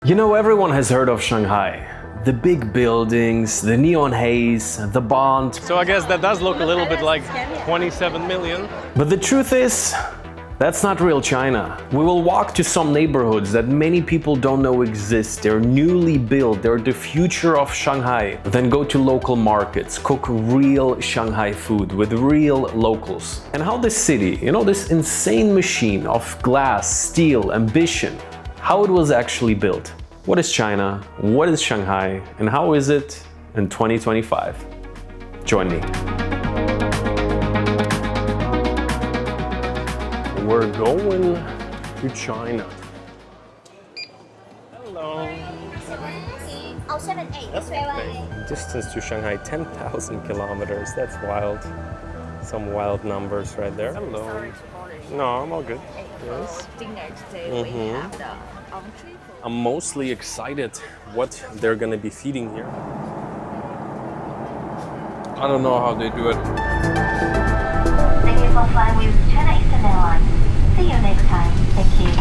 You know, everyone has heard of Shanghai. The big buildings, the neon haze, the Bund. So I guess that does look a little bit like 27 million. But the truth is, that's not real China. We will walk to some neighborhoods that many people don't know exist. They're newly built, they're the future of Shanghai. Then go to local markets, cook real Shanghai food with real locals. And how this city, this insane machine of glass, steel, ambition, how it was actually built. What is China? What is Shanghai? And how is it in 2025? Join me. We're going to China. Hello. 78. Distance to Shanghai, 10,000 kilometers. That's wild. Some wild numbers right there. Hello. No, I'm all good. Yes. Dinner today we have the entree. I'm mostly excited what they're gonna be feeding here. I don't know how they do it. Thank you for flying with China Eastern Airlines. See you next time. Thank you.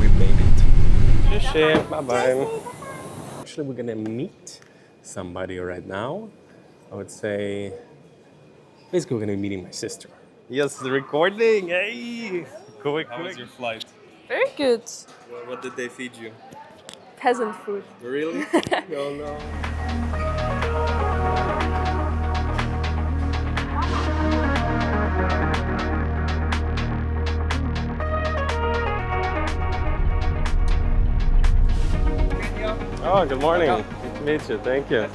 We made it. Xie, bye-bye. Actually, we're gonna meet somebody right now. I would say, basically we're gonna be meeting my sister. Yes, the recording, hey! Quick. How was your flight? Very good. What did they feed you? Peasant food. Really? Oh no. Oh, good morning. Nice to meet you. Thank you.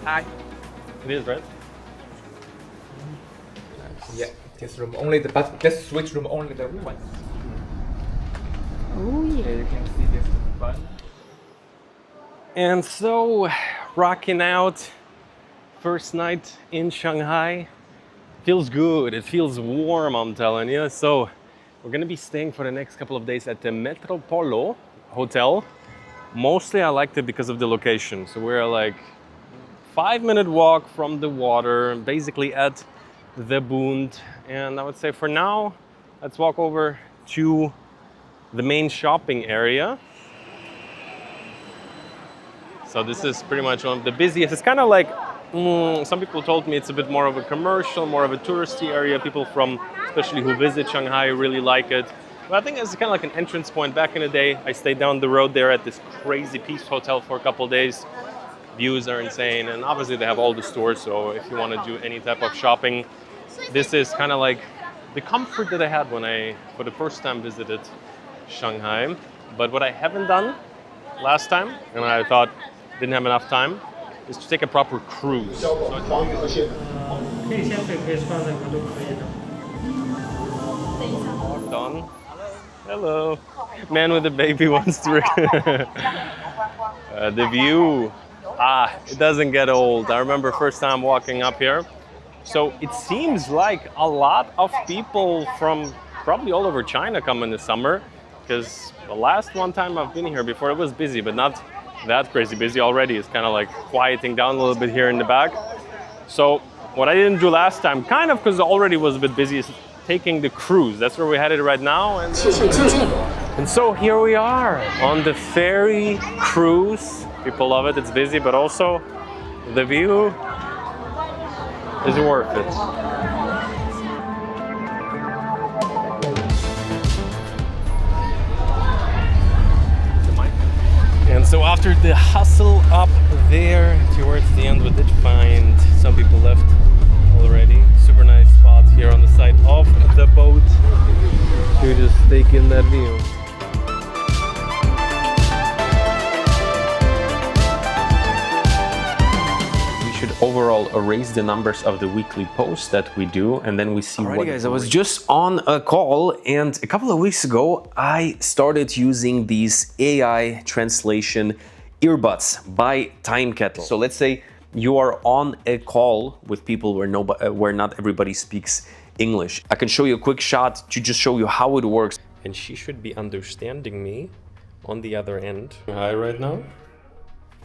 Hi. It is, right? Yeah, this room only but this switch room only the one. Oh yeah. You can see this button. And so, rocking out, first night in Shanghai. Feels good, it feels warm, I'm telling you. So, we're gonna be staying for the next couple of days at the Metropolo Hotel. Mostly I liked it because of the location. So we're like 5-minute walk from the water, basically at the Bund. And I would say for now, let's walk over to the main shopping area. So this is pretty much one of the busiest. It's kind of like, some people told me it's a bit more of a commercial, more of a touristy area. People from, especially who visit Shanghai, really like it. But I think it's kind of like an entrance point. Back in the day, I stayed down the road there at this crazy Peace Hotel for a couple of days. Views are insane, and obviously they have all the stores, so if you want to do any type of shopping, this is kind of like the comfort that I had when I, for the first time, visited Shanghai. But what I haven't done last time, and I thought didn't have enough time, is to take a proper cruise. Done. Hello. Man with a baby wants to... the view. It doesn't get old. I remember first time walking up here. So it seems like a lot of people from probably all over China come in the summer, because the last one time I've been here before, it was busy, but not that crazy busy already. It's kind of like quieting down a little bit here in the back. So what I didn't do last time, kind of because it already was a bit busy, is taking the cruise. That's where we're headed right now. And so here we are on the ferry cruise. People love it, it's busy, but also the view is worth it. And so after the hustle up there towards the end, we did find some people left already. Super nice spot here on the side of the boat to just take in that view. Overall erase the numbers of the weekly posts that we do, and then we see. Alrighty guys, I was just on a call, and a couple of weeks ago I started using these AI Translation Earbuds by Time Kettle. So let's say you are on a call with people where not everybody speaks English. I can show you a quick shot to just show you how it works. And she should be understanding me on the other end. Hi right now.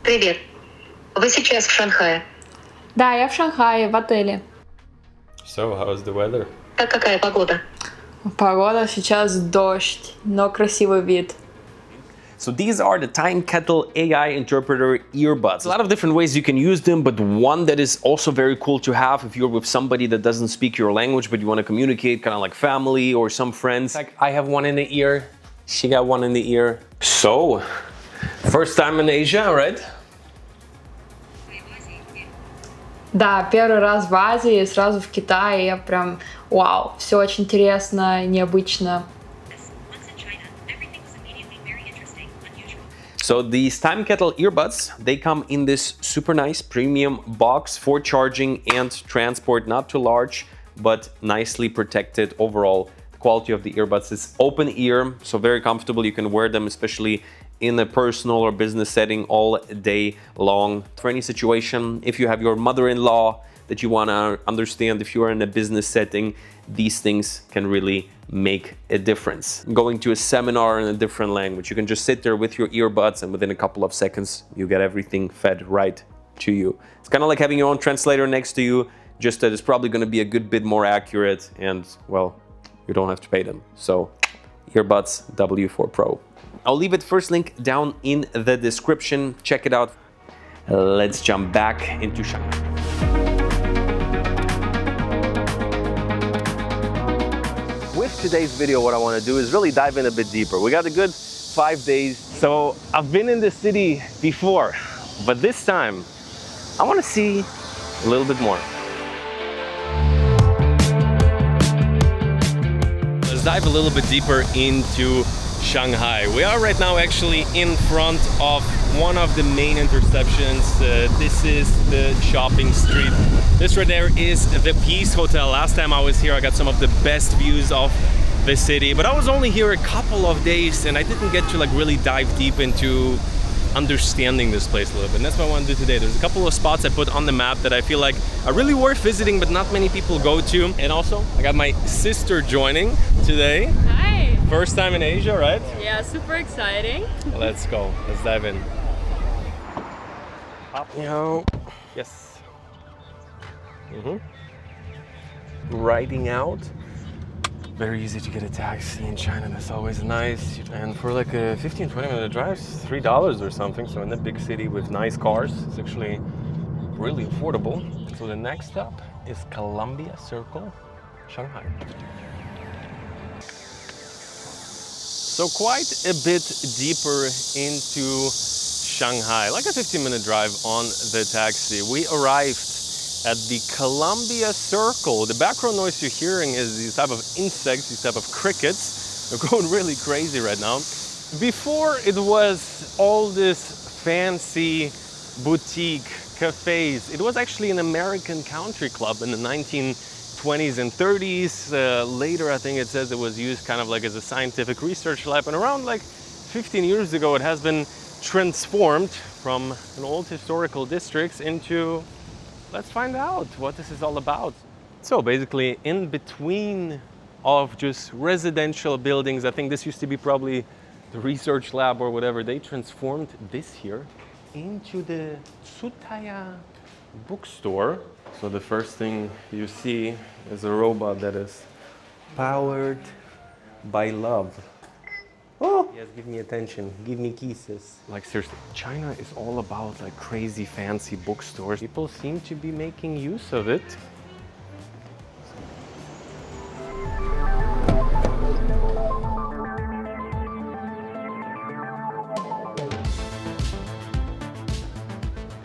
Привет. Вы сейчас в Шанхае? Да, я в Шанхае, в отеле. So, how's the weather? Так какая погода? Погода сейчас дождь, но красивый вид. So these are the Time Kettle AI Interpreter Earbuds. A lot of different ways you can use them, but one that is also very cool to have if you're with somebody that doesn't speak your language, but you want to communicate, kind of like family or some friends. Like I have one in the ear, she got one in the ear. So, first time in Asia, right? Да, первый раз в Азии, сразу в Китае, я прям, вау, все очень интересно, необычно. So these Time Kettle earbuds, they come in this super nice premium box for charging and transport, not too large, but nicely protected overall. The quality of the earbuds is open ear, so very comfortable. You can wear them, especially in a personal or business setting all day long. For any situation, if you have your mother-in-law that you want to understand, if you are in a business setting, these things can really make a difference. Going to a seminar in a different language, you can just sit there with your earbuds and within a couple of seconds, you get everything fed right to you. It's kind of like having your own translator next to you, just that it's probably going to be a good bit more accurate and, well, you don't have to pay them. So, earbuds W4 Pro. I'll leave it first link down in the description. Check it out. Let's jump back into Shanghai. With today's video, what I want to do is really dive in a bit deeper. We got a good 5 days. So I've been in this city before, but this time I want to see a little bit more. Let's dive a little bit deeper into Shanghai. We are right now actually in front of one of the main intersections. This is the shopping street. This right there is the Peace Hotel. Last time I was here, I got some of the best views of the city, but I was only here a couple of days and I didn't get to like really dive deep into understanding this place a little bit. And that's what I want to do today. There's a couple of spots I put on the map that I feel like are really worth visiting, but not many people go to. And also, I got my sister joining today. Hi! First time in Asia, right? Yeah, super exciting. Let's go. Let's dive in. Yo. Yes. Riding out. Very easy to get a taxi in China, that's always nice. And for like a 15-20 minute drive, $3 or something. So in a big city with nice cars, it's actually really affordable. So the next stop is Columbia Circle, Shanghai. So quite a bit deeper into Shanghai, like a 15-minute drive on the taxi. We arrived at the Columbia Circle. The background noise you're hearing is these type of insects, these type of crickets. They're going really crazy right now. Before it was all this fancy boutique cafes. It was actually an American country club in the 1920s and 30s. Later, I think it says it was used kind of like as a scientific research lab. And around like 15 years ago, it has been transformed from an old historical district into, let's find out what this is all about. So basically in between of just residential buildings, I think this used to be probably the research lab or whatever, they transformed this here into the Tsutaya bookstore. So the first thing you see is a robot that is powered by love. Oh, yes, give me attention, give me kisses. Like seriously, China is all about like crazy fancy bookstores. People seem to be making use of it.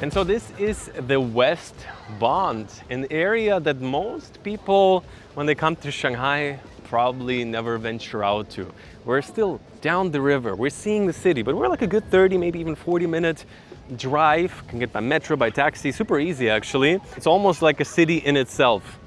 And so this is the West Bund, an area that most people, when they come to Shanghai, probably never venture out to. We're still down the river, we're seeing the city, but we're like a good 30, maybe even 40-minute drive. Can get by metro, by taxi, super easy actually. It's almost like a city in itself.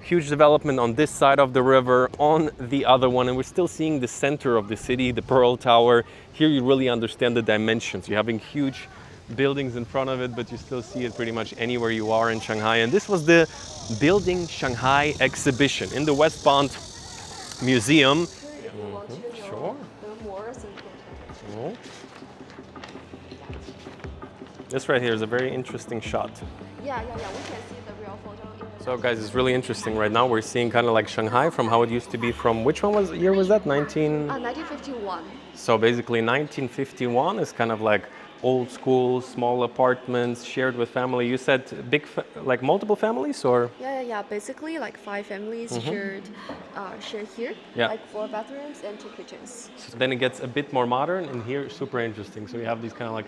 Huge development on this side of the river, on the other one, and we're still seeing the center of the city, the Pearl Tower. Here you really understand the dimensions. You're having huge buildings in front of it, but you still see it pretty much anywhere you are in Shanghai. And this was the Building Shanghai exhibition in the West Bund Museum. Sure. Oh. This right here is a very interesting shot. Yeah, we can see the real photo in the So guys, it's really interesting right now. We're seeing kind of like Shanghai from how it used to be from, which year was that? 1951. So basically 1951 is kind of like old school, small apartments shared with family. You said like multiple families or? Yeah. Basically, like 5 families shared here. Yeah. Like 4 bathrooms and 2 kitchens. So then it gets a bit more modern, and here super interesting. So you have these kind of like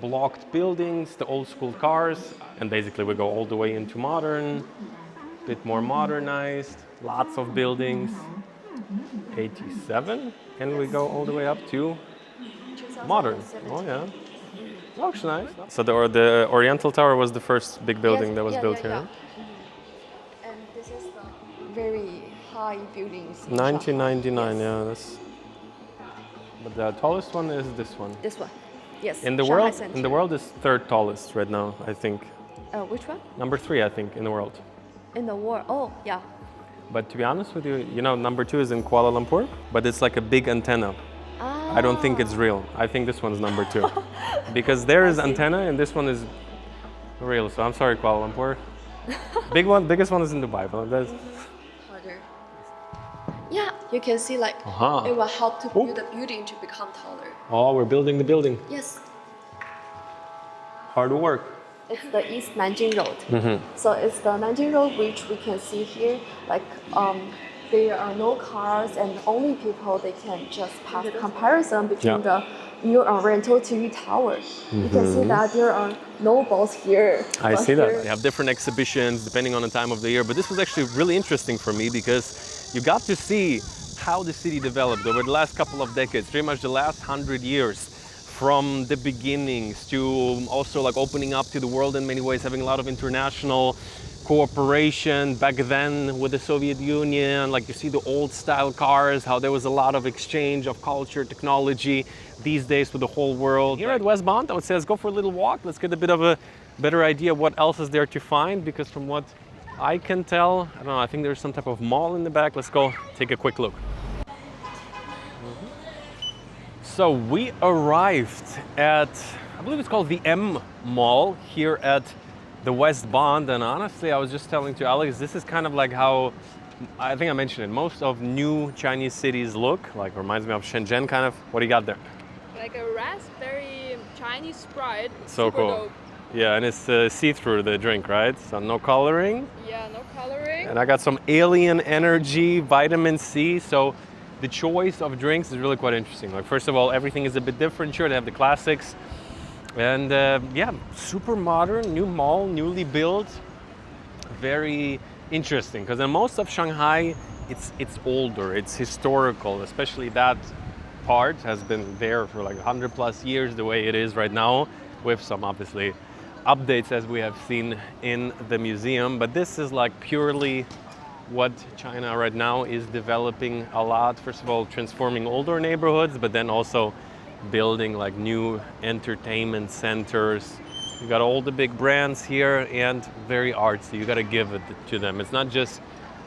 blocked buildings, the old school cars, and basically we go all the way into modern, bit more modernized, lots of buildings. 87, and we go all the way up to modern. Oh yeah, looks nice. So the Oriental Tower was the first big building that was built here. And this is the very high buildings. 1999, Yes. yeah. But the tallest one is this one. This one. Yes. In the Shanghai world, Center. in the world is third tallest right now, I think. Which one? Number 3, I think, in the world. In the world. Oh, yeah. But to be honest with you, you know, number 2 is in Kuala Lumpur, but it's like a big antenna. I don't think it's real. I think this one's number 2. Because there is antenna and this one is real. So I'm sorry, Kuala Lumpur. Biggest one is in Dubai. But that's... Harder. Yeah, you can see like Uh-huh. it will help to build the building to become taller. Oh, we're building the building. Yes. Hard work. It's the East Nanjing Road. So it's the Nanjing Road which we can see here. Like there are no cars and only people they can just pass the comparison between the new Oriental TV tower. You can see that there are no balls here. I but see that. here- They have different exhibitions depending on the time of the year. But this was actually really interesting for me because you got to see how the city developed over the last couple of decades, pretty much the last 100 years. From the beginnings to also like opening up to the world in many ways, having a lot of international cooperation back then with the Soviet Union. Like you see the old style cars, how there was a lot of exchange of culture, technology these days with the whole world. Here at West Bund, I would say let's go for a little walk. Let's get a bit of a better idea what else is there to find, because from what I can tell, I don't know, I think there's some type of mall in the back. Let's go take a quick look. So we arrived at, I believe it's called the M Mall here at the West Bund, and honestly, I was just telling to Alex, this is kind of like how, I think I mentioned it, most of new Chinese cities look, like reminds me of Shenzhen kind of. What do you got there? Like a raspberry Chinese Sprite. So Super cool. dope. Yeah, and it's see-through the drink, right? So no coloring. Yeah, no coloring. And I got some alien energy, vitamin C, so the choice of drinks is really quite interesting. Like first of all, everything is a bit different. Sure, they have the classics, and yeah, super modern, new mall, newly built, very interesting. Because in most of Shanghai, it's older, it's historical. Especially that part has been there for like 100+ years, the way it is right now, with some obviously updates as we have seen in the museum. But this is like purely what China right now is developing a lot. First of all, transforming older neighborhoods, but then also building like new entertainment centers. You got all the big brands here and very artsy. You got to give it to them. It's not just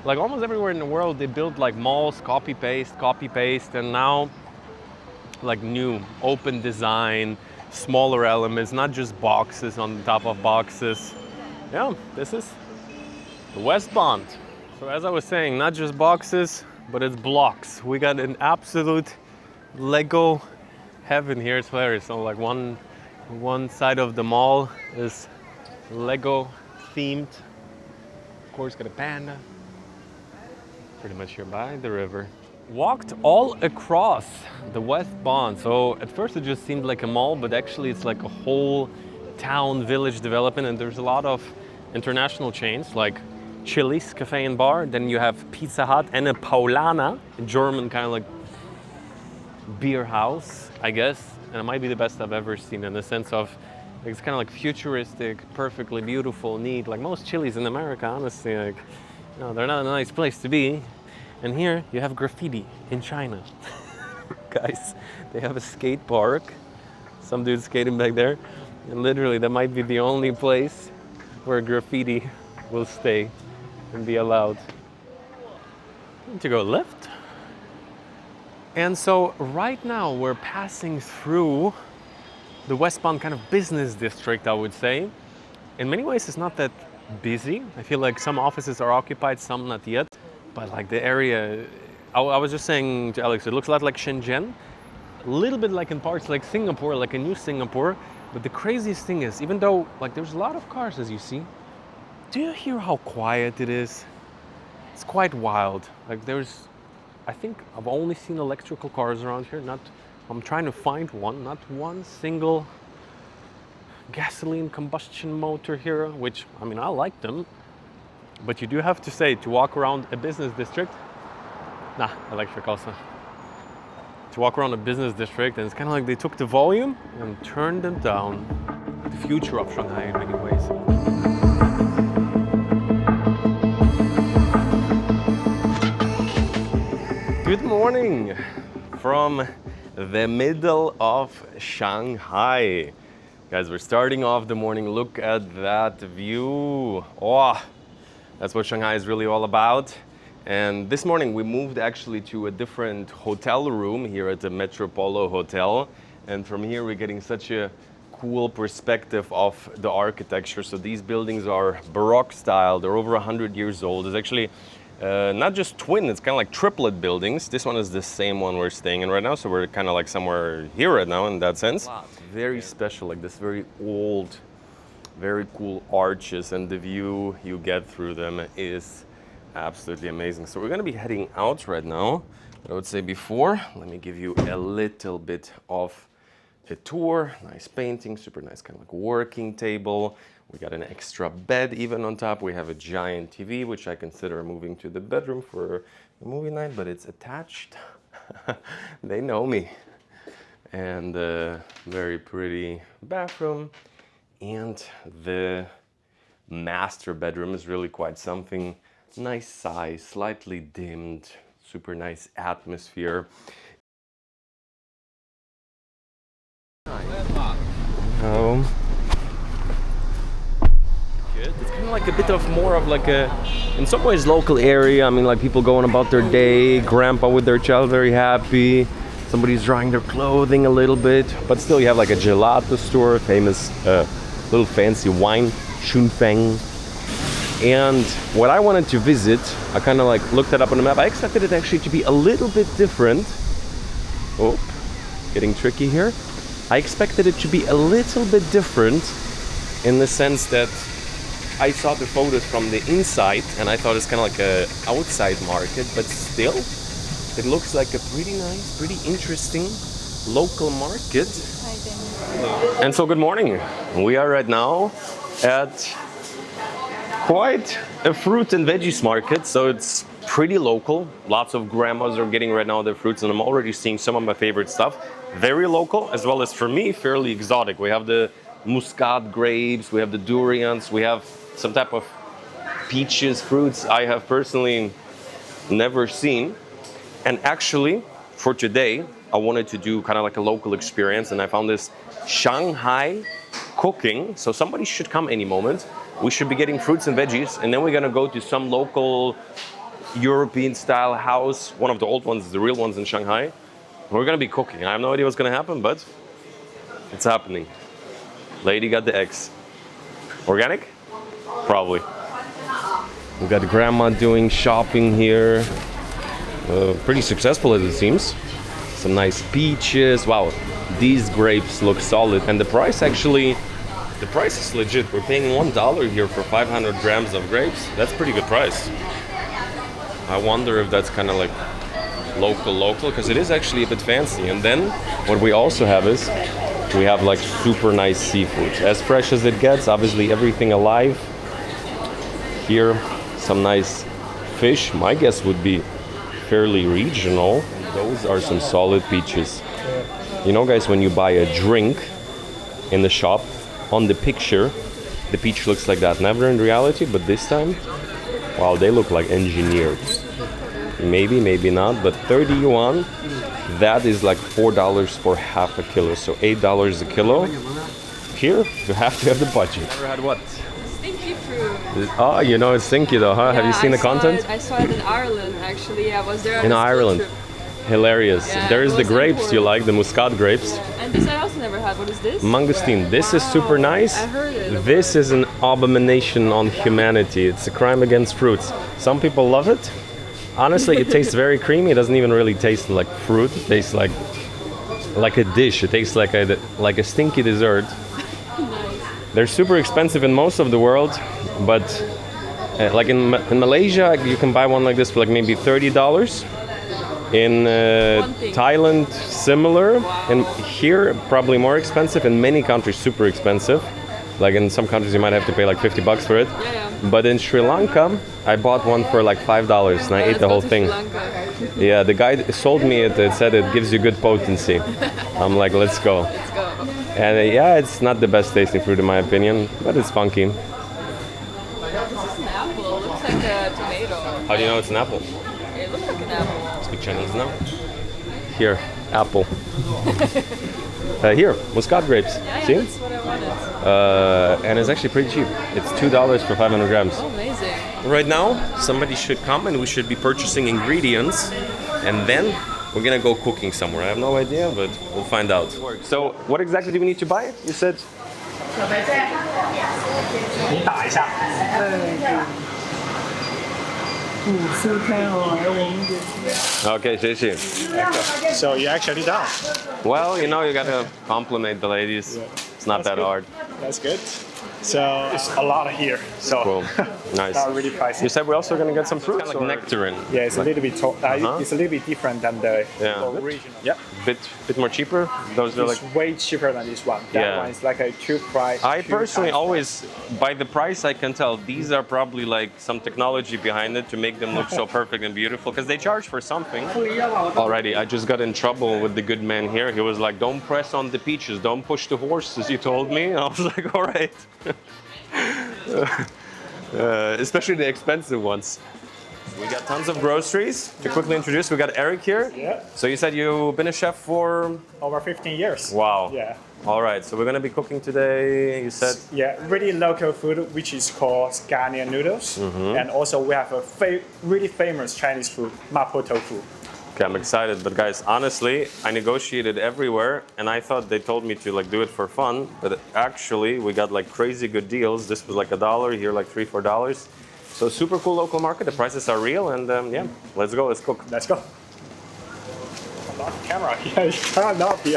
like almost everywhere in the world they build like malls, copy paste, and now like new open design, smaller elements, not just boxes on the top of boxes. Yeah, this is the West Bund. So as I was saying, not just boxes, but it's blocks. We got an absolute Lego heaven here. It's hilarious. So like one side of the mall is Lego themed. Of course, got a panda. Pretty much here by the river. Walked all across the West Bund. So at first it just seemed like a mall, but actually it's like a whole town, village development, and there's a lot of international chains like Chili's Cafe and Bar. Then you have Pizza Hut and a Paulana, a German kind of like beer house, I guess. And it might be the best I've ever seen in the sense of it's kind of like futuristic, perfectly beautiful, neat. Like most Chili's in America, honestly, like, you know, they're not a nice place to be. And here you have graffiti in China. Guys, they have a skate park. Some dude's skating back there. And literally that might be the only place where graffiti will stay and be allowed. To go left. And so right now we're passing through the West Bund kind of business district, I would say. In many ways it's not that busy. I feel like some offices are occupied, some not yet. But like the area, I was just saying to Alex, it looks a lot like Shenzhen, a little bit like in parts like Singapore, like a new Singapore. But the craziest thing is, even though like there's a lot of cars as you see, do you hear how quiet it is? It's quite wild. Like I think I've only seen electrical cars around here. I'm trying to find one, not one single gasoline combustion motor here, which, I mean, I like them. But you do have to say, to walk around a business district, electric also. To walk around a business district, and it's kind of like they took the volume and turned them down. The future of Shanghai in many ways. Good morning from the middle of Shanghai. Guys, we're starting off the morning. Look at that view. Oh, that's what Shanghai is really all about. And this morning we moved actually to a different hotel room here at the Metropolo Hotel. And from here we're getting such a cool perspective of the architecture. So these buildings are Baroque style. They're over 100 years old. It's actually not just twin, it's kind of like triplet buildings. This one is the same one we're staying in right now, so we're kind of like somewhere here right now in that sense. Wow. Very special, like this very old, very cool arches, and the view you get through them is absolutely amazing. So we're gonna be heading out right now. But I would say before, let me give you a little bit of a tour. Nice painting, super nice kind of like working table. We got an extra bed even on top. We have a giant TV, which I consider moving to the bedroom for a movie night, but it's attached. They know me. And a very pretty bathroom. And the master bedroom is really quite something. Nice size, slightly dimmed, super nice atmosphere. Home. It's kind of like a bit of more of like a, in some ways, local area. I mean, like people going about their day, grandpa with their child very happy, somebody's drying their clothing a little bit, but still you have like a gelato store, famous little fancy wine, Shunfeng. And what I wanted to visit, I kind of like looked it up on the map. I expected it actually to be a little bit different. Oh, getting tricky here. I expected it to be a little bit different in the sense that I saw the photos from the inside and I thought it's kind of like a outside market, but still it looks like a pretty nice, pretty interesting local market. And so good morning. We are right now at quite a fruit and veggies market, so it's pretty local. Lots of grandmas are getting right now their fruits, and I'm already seeing some of my favorite stuff. Very local, as well as for me, fairly exotic. We have the Muscat grapes, we have the durians, we have some type of peaches, fruits I have personally never seen. And actually, for today, I wanted to do kind of like a local experience, and I found this Shanghai cooking. So somebody should come any moment. We should be getting fruits and veggies, and then we're gonna go to some local European style house, one of the old ones, the real ones in Shanghai. We're gonna be cooking. I have no idea what's gonna happen, but it's happening. Lady got the eggs. Organic? Probably. We got grandma doing shopping here. Pretty successful as it seems. Some nice peaches. Wow, these grapes look solid. And the price actually, the price is legit. We're paying $1 here for 500 grams of grapes. That's a pretty good price. I wonder if that's kind of like local, because it is actually a bit fancy. And then what we also have is, we have like super nice seafood. As fresh as it gets, obviously everything alive. Here, some nice fish. My guess would be fairly regional. Those are some solid peaches. You know, guys, when you buy a drink in the shop, on the picture, the peach looks like that. Never in reality, but this time, wow, they look like engineered. Maybe, maybe not, but 30 yuan, that is like $4 for half a kilo, so $8 a kilo. Here, you have to have the budget. Never had what? Stinky fruit. Oh, you know it's stinky though, huh? Yeah, have you seen the content? I saw it in Ireland, actually. I was there on in a ski Ireland. trip. Hilarious. Yeah, There's it the was grapes you imported. like, the Muscat grapes. And this I also never had. What is this? Mangosteen. This is super nice. I heard it. This is an abomination on humanity. It's a crime against fruits. Some people love it. Honestly, it tastes very creamy. It doesn't even really taste like fruit. It tastes like a dish. It tastes like a stinky dessert. They're super expensive in most of the world, but like in Malaysia, you can buy one like this for like maybe $30. In Thailand, similar. And here, probably more expensive. In many countries, super expensive. Like in some countries, you might have to pay like $50 for it. Yeah. But in Sri Lanka, I bought one for like $5 and I ate the whole thing. Yeah, the guy sold me it. It said it gives you good potency. I'm like, let's go. Let's go. And yeah, it's not the best tasting fruit in my opinion, but it's funky. This is an apple. It looks like a tomato. How do you know it's an apple? It looks like an apple. Speak Chinese now. Here, apple. Here, Muscat grapes. Yeah, See? that's what I wanted. And it's actually pretty cheap. It's $2 for 500 grams. Oh, amazing. Right now, somebody should come and we should be purchasing ingredients, and then we're gonna go cooking somewhere. I have no idea, but we'll find out. So, what exactly do we need to buy? You said. Okay, 谢谢. So you're actually done. Well, you know, you gotta compliment the ladies. It's not that hard. That's good. So it's a lot here. So Cool. Nice. not really pricey. You said we're also gonna get some fruits, like nectarine. Yeah, it's a little bit. It's a little bit different than the original. Yeah, Bit more cheaper. Those are like. it's way cheaper than this one. That Yeah. one is like a two price. I two personally times always, by the price, I can tell these are probably like some technology behind it to make them look so perfect and beautiful because they charge for something. Alrighty, I just got in trouble with the good man here. He was like, "Don't press on the peaches, don't push the horses." You told me. I was like, "All right." Especially the expensive ones. We got tons of groceries. To quickly introduce, we got Eric here. Yeah. So you said you've been a chef for. over 15 years. Wow. Yeah. All right, so we're gonna be cooking today. You said. Yeah, really local food, which is called scania noodles, and also we have a really famous Chinese food, mapo tofu. Okay, I'm excited, but guys, honestly, I negotiated everywhere, and I thought they told me to like do it for fun, but actually we got like crazy good deals. This was like $1, here like $3-4. So super cool local market. The prices are real, and yeah, let's go. Let's cook. Let's go. Not camera here. You cannot be.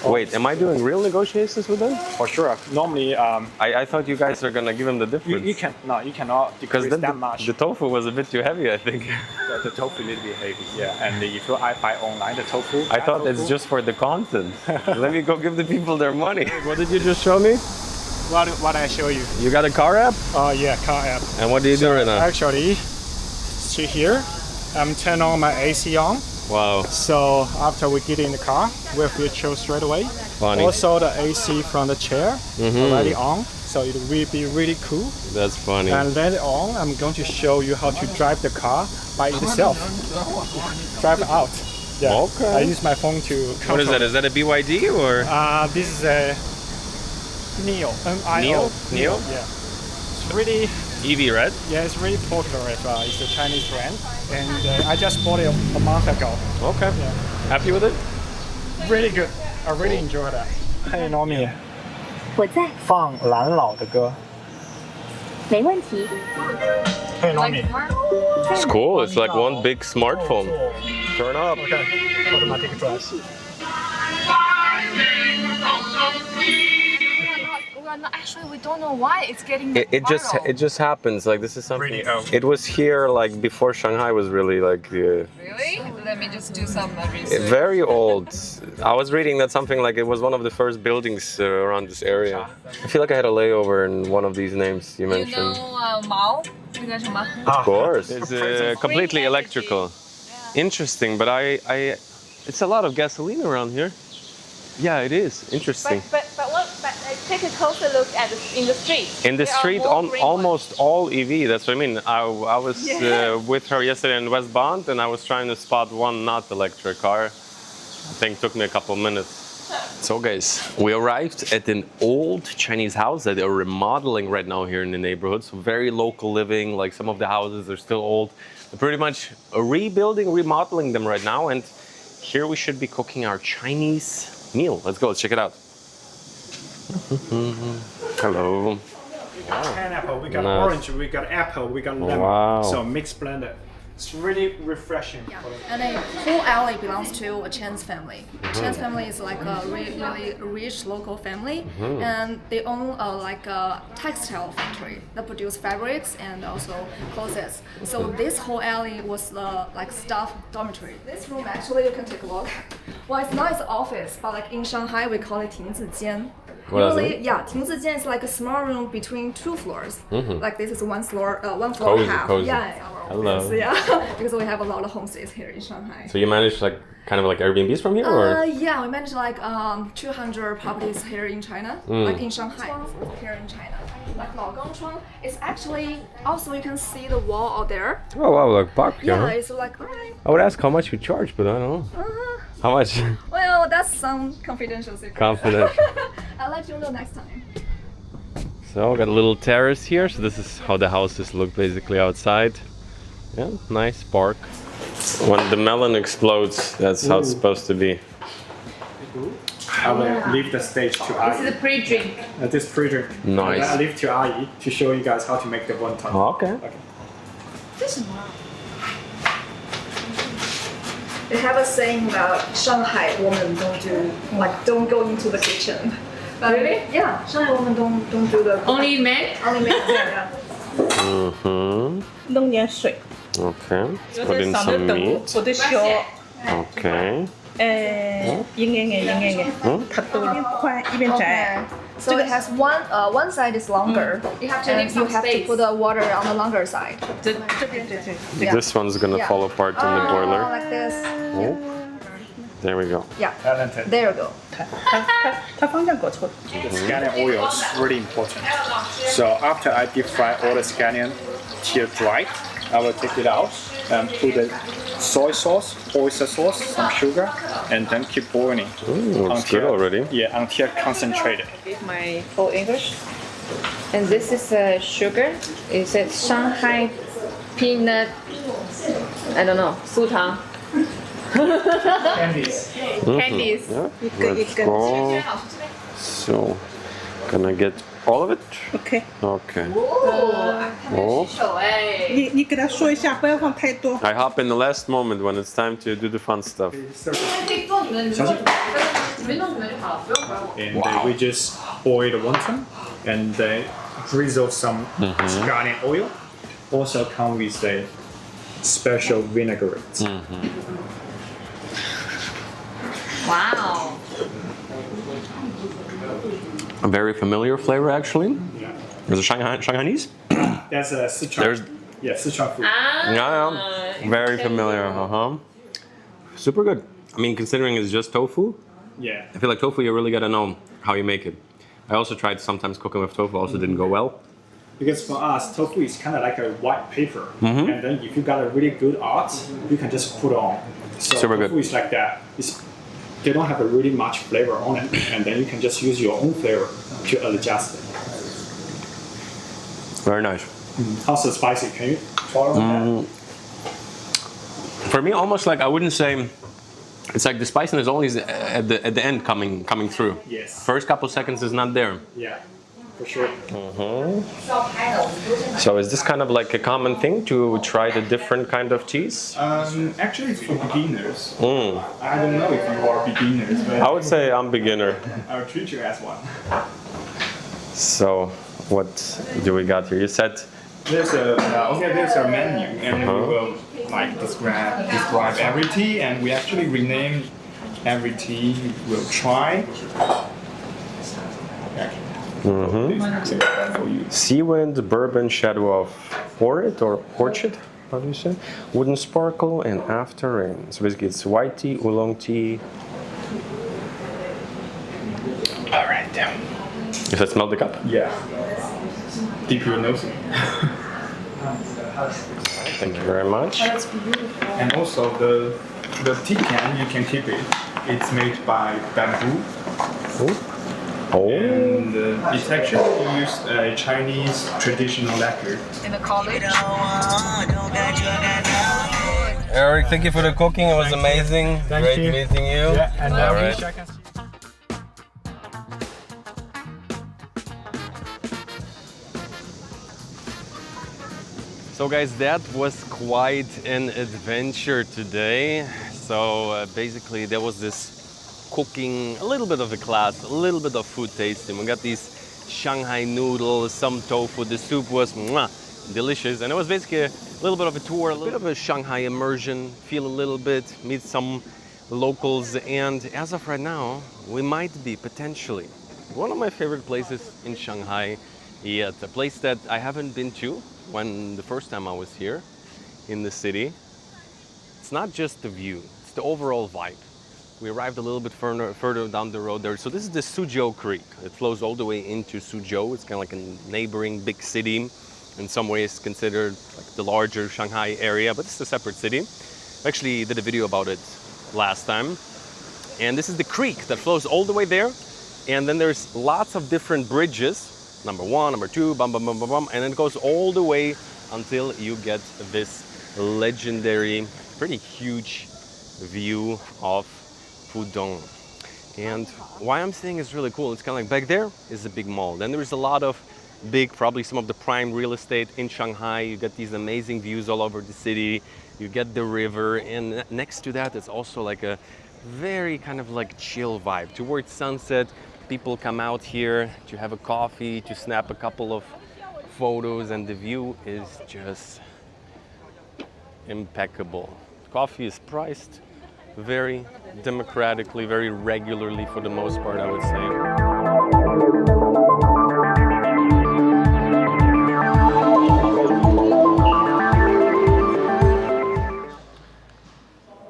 Wait, am I doing real negotiations with them? For sure. Normally, I thought you guys are gonna give them the difference. you cannot because decrease then that much. the tofu was a bit too heavy, I think. The tofu need to be heavy. Yeah, and if I buy online the tofu, I thought it's just for the content. Let me go give the people their money. What did you just show me? what I show you. You got a car app? Yeah, car app. And what do you do right now? Actually, see here, I'm turn on my AC on. Wow. So after we get in the car, we'll feel chill straight away. Funny. Also the AC from the chair already on, so it will be really cool. That's funny. And later on, I'm going to show you how to drive the car by itself. Drive out. Yeah. Okay. I use my phone to control. What is that? Is that a BYD or? This is a Neo. Neo? Neo? Yeah. It's really. EV, right? Yeah, it's really popular. It's a Chinese brand, and I just bought it a month ago. Okay. Yeah. Happy with it? Really good. I really enjoy that. Hey, Nomi. 我在，放蓝老的歌。没问题。 Hey, Nomi. It's cool. It's like one big smartphone. Turn up. Okay. Automatic drive. Actually, we don't know why it's getting It just happens. Like this is something. Really old. It was here like before Shanghai was really like. Really? Let me just do some research. Very old. I was reading that something like it was one of the first buildings around this area. I feel like I had a layover in one of these names you mentioned. Mao? Of course. It's completely electrical. Interesting, but it's a lot of gasoline around here. Yeah, it is. Interesting. But take a closer look at in the street. In the There are street, more green almost all EV. That's what I mean. I was with her yesterday in West Bund, and I was trying to spot one not electric car. I think it took me a couple minutes. So guys, we arrived at an old Chinese house that they're remodeling right now here in the neighborhood. So very local living, like some of the houses are still old. They're pretty much remodeling them right now. And here we should be cooking our Chinese meal. Let's go, let's check it out. Hello. Pineapple, we got Nice. orange, we got apple, we got lemon. Wow. So mixed blended. It's really refreshing. And the whole alley belongs to a Chen's family. Chen's family is like a really rich local family, and they own like a textile factory that produce fabrics and also clothes. So this whole alley was like staff dormitory. This room actually you can take a look. Well, it's not an office, but like in Shanghai we call it 亭子间. What does it Usually, mean? yeah, 亭子间 is like a small room between two floors. Like this is one floor Cozy, half. cozy. Yeah, our Hello. office, yeah, because we have a lot of homestays here in Shanghai. So you managed like kind of like Airbnbs from here, or? Yeah, we manage like 200 properties here in China, like in Shanghai, here in China. Like Laogangchuang, it's actually also you can see the wall out there. Oh wow, like park. Yeah, it's like right. I would ask how much you charge, but I don't know. How much? Well, that's some confidential secret. Confidential. I'll let you know next time. So got a little terrace here. So this is how the houses look basically outside. Yeah, nice park. When the melon explodes, that's how it's supposed to be. I will leave the stage to Ai. This is a pre-drink. This pre-drink. Nice. And then I leave to Ai to show you guys how to make the wonton. Oh, okay. They have a saying about Shanghai women don't go into the kitchen. But Really? Yeah, Shanghai women don't do the Only men? only make yeah. Mm-hmm. 弄点水， Okay. Let's 有 put 啲 in 手都 some 等 meat. 我哋小 Okay. 應嘅，睇到一邊快一邊 Okay. 仔， So it has one side is longer. You have to and leave some you have to space. put the water on the longer side. 這邊 Yeah. This one's gonna Yeah. fall apart in the Oh, boiler. like this. Oh. There we go. Yeah. Talented. There you go. 睇方向過錯。 The scallion oil is really important. So after I deep fry all the scallion till dried, I will take it out and put the soy sauce, oyster sauce, some sugar, and then keep boiling. Looks good already. Yeah, until concentrated. My full English. And this is sugar. Is it Shanghai peanut? I don't know. 酥糖 Candies. candies. Yeah. Let's go. So, gonna get all of it. OK， Okay. Oh. 手哎。你给他说一下，不要放太多。 I hop in the last moment when it's time to do the fun stuff. And then we just boil the wonton and then drizzle some scallion oil. Also come with a special vinaigrette. Wow. A very familiar flavor, actually. Is it Shanghainese? That's a Sichuan. There's- Sichuan food. Yeah. Very familiar. Super good. I mean, considering it's just tofu, Yeah. I feel like tofu, you really gotta know how you make it. I also tried sometimes cooking with tofu, also didn't go well. Because for us, tofu is kind of like a white paper. And then if you got a really good art, you can just put on. So Super tofu good. is like that. They don't have a really much flavor on it. And then you can just use your own flavor to adjust it. Very nice. How's the spicy? Can you follow that? For me, almost like I wouldn't say. It's like the spiciness always at the end coming through. Yes. First couple seconds is not there. Yeah, for sure. So is this kind of like a common thing to try the different kind of cheese? Actually, it's for beginners. I don't know if you are beginners, but I would say I'm beginner. I'll treat you as one. So what do we got here? You said There's a menu, and we will like describe every tea, and we actually renamed every tea we'll try. For you. Seawind, Bourbon, Shadow of Orchid, how do you say? Wooden Sparkle, and After Rain. So basically it's white tea, oolong tea. Alright. Does that smell the cup? Yeah. Deep your nose. Thank you very much. And also the tea can, you can keep it. It's made by bamboo. Oh. And it's actually used a Chinese traditional lacquer. In the college. Eric, thank you for the cooking. It was amazing. Great meeting you. Yeah, and All I right. wish I can see. So guys, that was quite an adventure today. So basically there was this cooking, a little bit of a class, a little bit of food tasting. We got these Shanghai noodles, some tofu. The soup was delicious. And it was basically a little bit of a tour, a little bit of a Shanghai immersion, feel a little bit, meet some locals. And as of right now, we might be potentially one of my favorite places in Shanghai yet. A place that I haven't been to when the first time I was here in the city. It's not just the view, it's the overall vibe. We arrived a little bit further down the road there. So this is the Suzhou Creek. It flows all the way into Suzhou. It's kind of like a neighboring big city. In some ways considered like the larger Shanghai area, but it's a separate city. I actually did a video about it last time. And this is the creek that flows all the way there. And then there's lots of different bridges. Number 1, number 2, bum, bum, bum, bum, bum. And then it goes all the way until you get this legendary, pretty huge view of Pudong. And why I'm saying it's really cool, it's kind of like back there is a big mall. Then there's a lot of big, probably some of the prime real estate in Shanghai. You get these amazing views all over the city. You get the river, and next to that it's also like a very kind of like chill vibe. Towards sunset, people come out here to have a coffee, to snap a couple of photos, and the view is just impeccable. Coffee is priced very democratically, very regularly for the most part, I would say.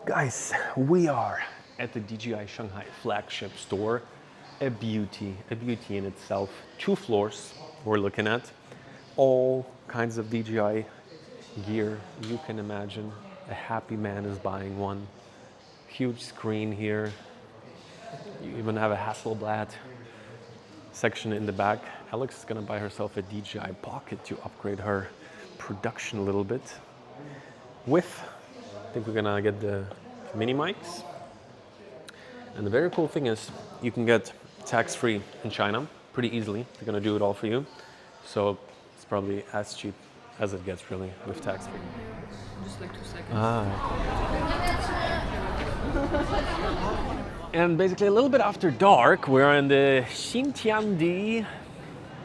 Guys, we are at the DJI Shanghai flagship store. A beauty in itself. 2 floors we're looking at. All kinds of DJI gear you can imagine. A happy man is buying one. Huge screen here. You even have a Hasselblad section in the back. Alex is gonna buy herself a DJI Pocket to upgrade her production a little bit. I think we're gonna get the mini mics. And the very cool thing is you can get tax-free in China pretty easily. They're gonna do it all for you. So it's probably as cheap as it gets really with tax-free. Just like 2 seconds. And basically a little bit after dark, we're in the Xintiandi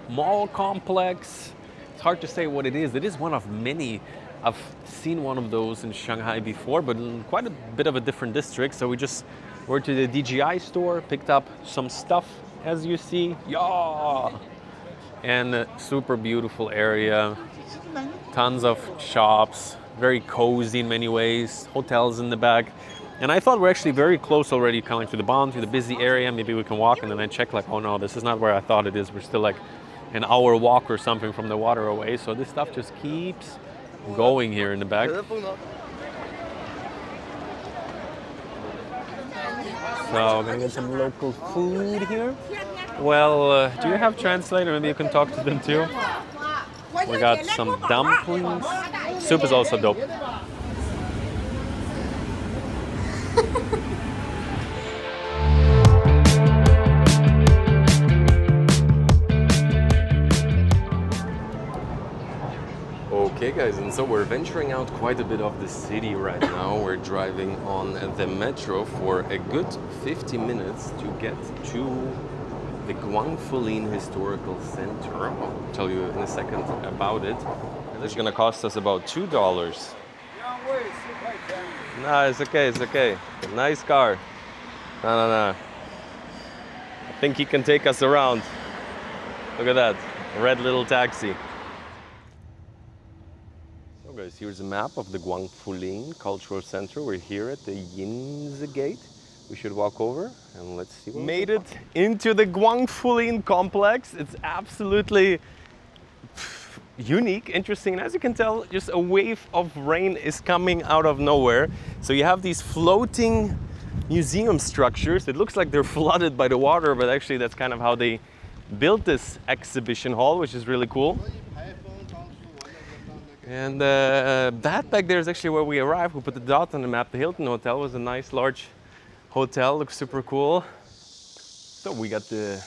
mall complex. It's hard to say what it is. It is one of many. I've seen one of those in Shanghai before, but in quite a bit of a different district. So we just went to the DJI store, picked up some stuff, as you see. Yeah! And a super beautiful area. Tons of shops, very cozy in many ways, hotels in the back. And I thought we're actually very close already, kind of like to the Bund, to the busy area. Maybe we can walk, and then I check like, oh no, this is not where I thought it is. We're still like an hour walk or something from the water away. So this stuff just keeps going here in the back. So we're gonna get some local food here. Well, do you have translator? Maybe you can talk to them too. We got some dumplings. Soup is also dope. Okay guys, and so we're venturing out quite a bit of the city right now. We're driving on the metro for a good 50 minutes to get to the Guangfulin Historical Center. I'll tell you in a second about it. It's gonna cost us about $2. No, it's okay. Nice car. No. I think he can take us around. Look at that, red little taxi. So guys, here's a map of the Guangfulin Cultural Center. We're here at the Yinzi Gate. We should walk over and let's see what made it into the Guangfulin complex. It's absolutely unique, interesting, and as you can tell, just a wave of rain is coming out of nowhere. So you have these floating museum structures. It looks like they're flooded by the water, but actually that's kind of how they built this exhibition hall, which is really cool. And that back there is actually where we arrived. We put the dot on the map. The Hilton Hotel was a nice large hotel, looks super cool. So we got the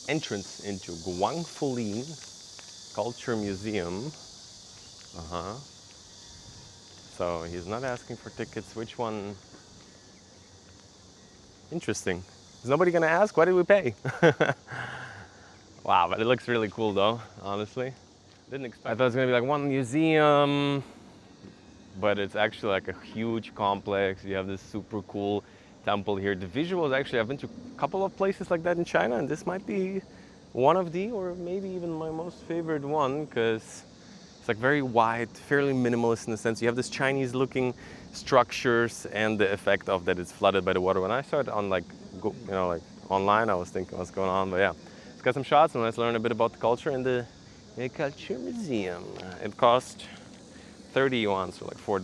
entrance into Guangfulin Culture Museum. So he's not asking for tickets. Which one? Interesting. Is nobody gonna ask? Why did we pay? Wow, but it looks really cool though, honestly. Didn't expect. I thought it was gonna be like one museum, but it's actually like a huge complex. You have this super cool temple here. The visuals, actually, I've been to a couple of places like that in China, and this might be one of the, or maybe even my most favorite one, because it's like very wide, fairly minimalist in the sense you have this Chinese looking structures and the effect of that it's flooded by the water. When I saw it on like online, I was thinking what's going on, but yeah. Let's get some shots and let's learn a bit about the culture in the Culture Museum. It cost 30 yuan, so like $4.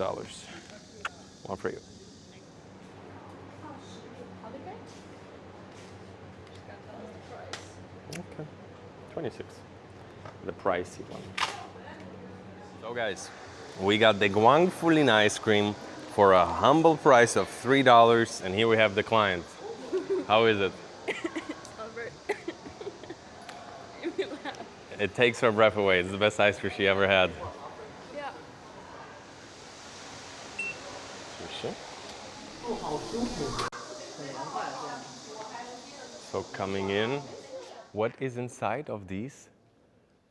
One for you. Okay, 26. The pricey one. So guys, we got the Guangfulin ice cream for a humble price of $3, and here we have the client. How is it? It takes her breath away. It's the best ice cream she ever had. Yeah. So coming in, what is inside of these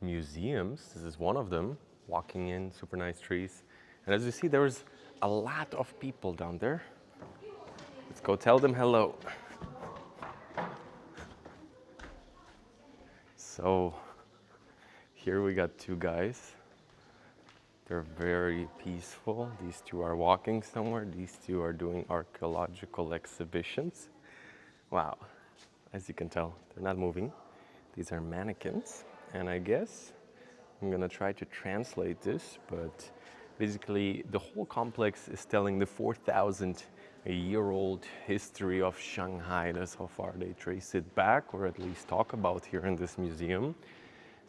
museums? This is one of them. Walking in, super nice trees. And as you see, there's a lot of people down there. Let's go tell them hello. So here we got two guys. They're very peaceful. These two are walking somewhere. These two are doing archaeological exhibitions. Wow, as you can tell, they're not moving. These are mannequins, and I guess I'm gonna try to translate this, but basically the whole complex is telling the 4,000-year-old history of Shanghai. That's how far they trace it back, or at least talk about here in this museum.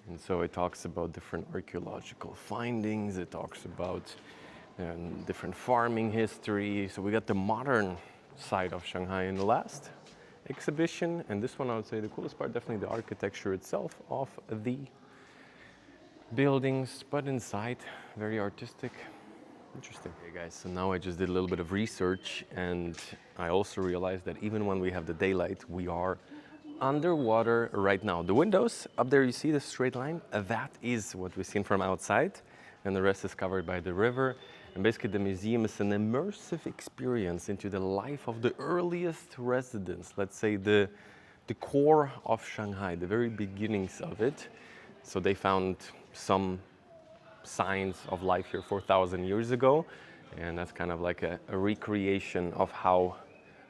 And so it talks about different archaeological findings, it talks about different farming history. So we got the modern side of Shanghai in the last exhibition, and this one I would say the coolest part, definitely the architecture itself of the buildings, but inside, very artistic. Interesting. Okay guys, so now I just did a little bit of research, and I also realized that even when we have the daylight, we are underwater right now. The windows up there, you see the straight line, that is what we've seen from outside, and the rest is covered by the river. And basically the museum is an immersive experience into the life of the earliest residents, let's say the core of Shanghai, the very beginnings of it. So they found some signs of life here 4,000 years ago, and that's kind of like a recreation of how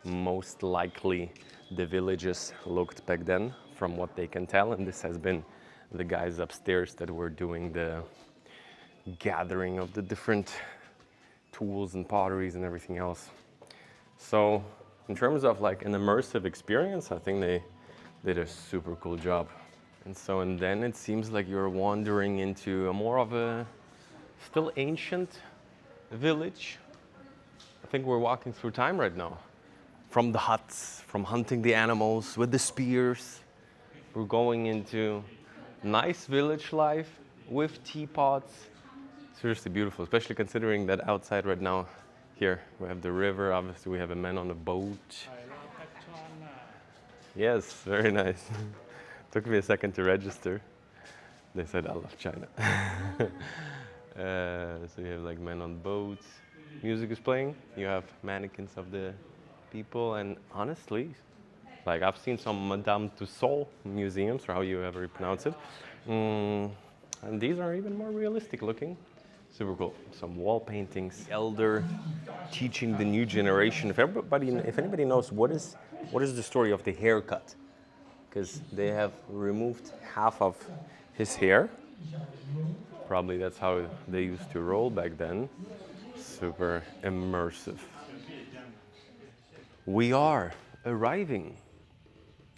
most likely the villages looked back then, from what they can tell. And this has been the guys upstairs that were doing the gathering of the different tools and potteries and everything else. So in terms of like an immersive experience, I think they did a super cool job. And then it seems like you're wandering into a more of a still ancient village. I think we're walking through time right now. From the huts, from hunting the animals with the spears, we're going into nice village life with teapots. Seriously beautiful, especially considering that outside right now, here we have the river, obviously we have a man on a boat. Yes, very nice. Took me a second to register. They said I love China. So you have like men on boats, music is playing, you have mannequins of the people, and honestly, like I've seen some Madame Tussauds museums, or how you ever pronounce it, and these are even more realistic looking. Super cool. Some wall paintings, elder teaching the new generation. If anybody knows what is the story of the haircut, because they have removed half of his hair. Probably that's how they used to roll back then. Super immersive. We are arriving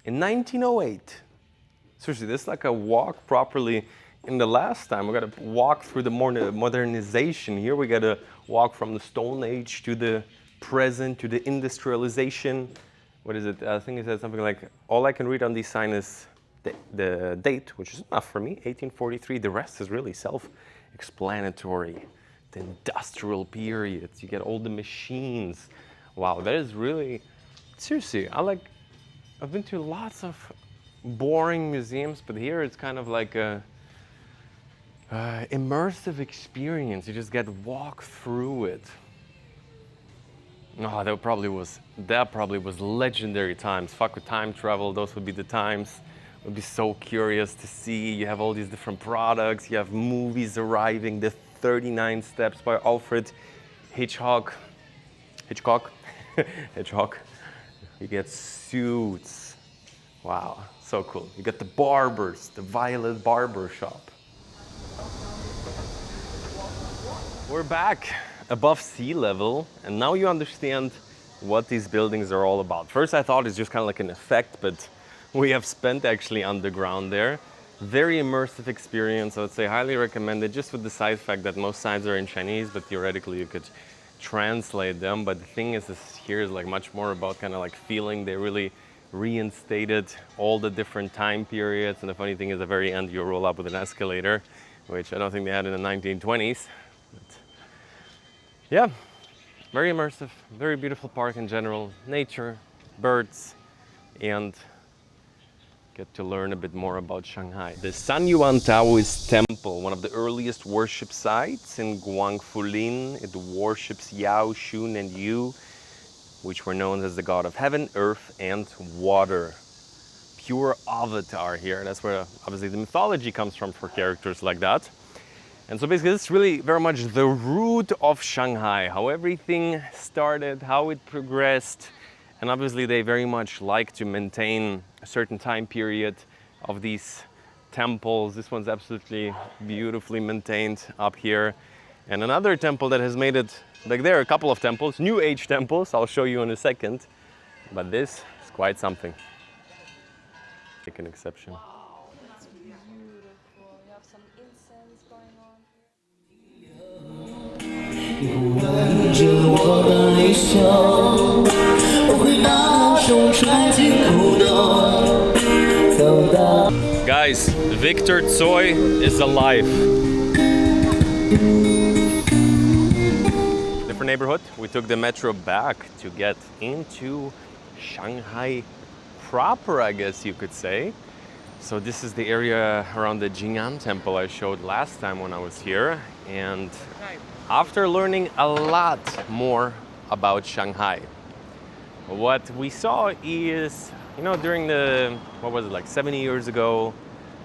in 1908. Seriously, this is like a walk properly in the last time. We got to walk through the modernization. Here we got to walk from the Stone Age to the present, to the industrialization. What is it? I think it says something like, all I can read on this sign is the date, which is enough for me, 1843. The rest is really self-explanatory. The industrial periods, you get all the machines. Wow, that is really, seriously, I've been to lots of boring museums, but here it's kind of like a immersive experience. You just get to walk through it. Oh, that probably was legendary times. Fuck with time travel, those would be the times. Would be so curious to see. You have all these different products, you have movies arriving, the 39 Steps by Alfred Hitchcock. You get suits. Wow, so cool. You get the barbers, the Violet Barber Shop. We're back above sea level, and now you understand what these buildings are all about. First I thought it's just kind of like an effect, but we have spent actually underground there. Very immersive experience, I would say highly recommended, just with the side fact that most signs are in Chinese, but theoretically you could translate them. But the thing is, here is like much more about kind of like feeling. They really reinstated all the different time periods, and the funny thing is, at the very end you roll up with an escalator, which I don't think they had in the 1920s. But yeah, very immersive, very beautiful park in general, nature, birds, and get to learn a bit more about Shanghai. The Sanyuan Taoist Temple, one of the earliest worship sites in Guangfulin. It worships Yao, Shun, and Yu, which were known as the god of heaven, earth, and water. Pure avatar here. That's where obviously the mythology comes from for characters like that. And so basically this is really very much the root of Shanghai, how everything started, how it progressed. And obviously they very much like to maintain a certain time period of these temples. This one's absolutely beautifully maintained up here. And another temple that has made it, like there are a couple of temples, New Age temples, I'll show you in a second. But this is quite something. Take an exception. Wow, that's beautiful. You have some incense going on Guys, Victor Tsoi is alive. Different neighborhood. We took the metro back to get into Shanghai proper, I guess you could say. So this is the area around the Jing'an Temple I showed last time when I was here. And after learning a lot more about Shanghai, what we saw is, you know, during the, what was it, like 70 years ago,